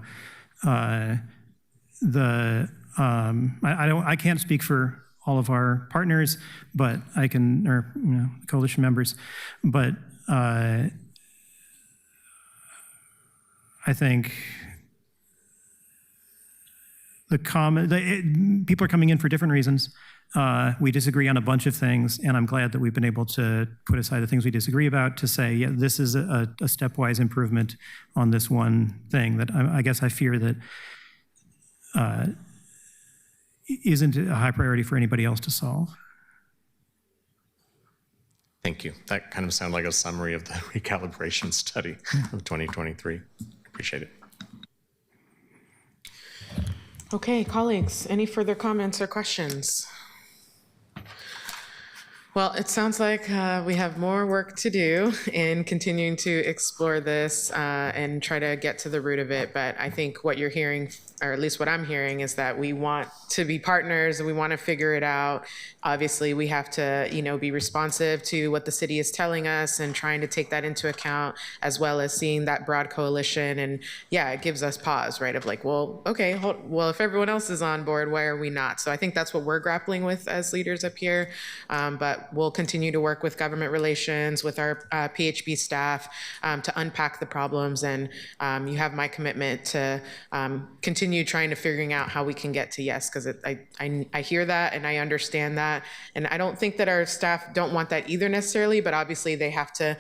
I can't speak for all of our partners, but I can, or coalition members, but I think people are coming in for different reasons. We disagree on a bunch of things, and I'm glad that we've been able to put aside the things we disagree about to say, yeah, this is a stepwise improvement on this one thing that I guess I fear that isn't a high priority for anybody else to solve. Thank you. That kind of sounded like a summary of the recalibration study of 2023. Appreciate it. Okay, colleagues, any further comments or questions? Well, it sounds like we have more work to do in continuing to explore this and try to get to the root of it. But I think what you're hearing, or at least what I'm hearing, is that we want to be partners and we want to figure it out. Obviously, we have to, be responsive to what the city is telling us and trying to take that into account, as well as seeing that broad coalition. And yeah, it gives us pause, right? Of like, well, okay, well, if everyone else is on board, why are we not? So I think that's what we're grappling with as leaders up here. But we'll continue to work with government relations, with our PHB staff to unpack the problems. And you have my commitment to continue trying to figuring out how we can get to yes, because I hear that and I understand that. And I don't think that our staff don't want that either necessarily, but obviously they have to,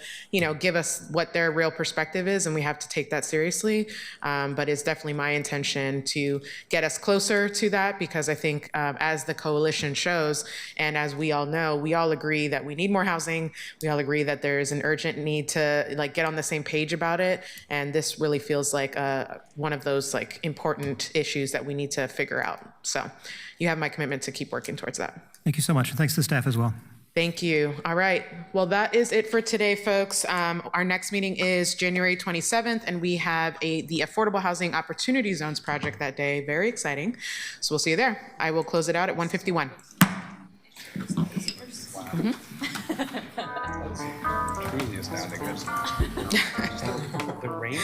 give us what their real perspective is, and we have to take that seriously. But it's definitely my intention to get us closer to that, because I think as the coalition shows, and as we all know, we all agree that we need more housing. We all agree that there's an urgent need to get on the same page about it. And this really feels like one of those important issues that we need to figure out. So you have my commitment to keep working towards that. Thank you so much. And thanks to the staff as well. Thank you. All right. Well, that is it for today, folks. Our next meeting is January 27th, and we have the Affordable Housing Opportunity Zones project that day. Very exciting. So we'll see you there. I will close it out at 1:51. Craziest now, I think. The rain.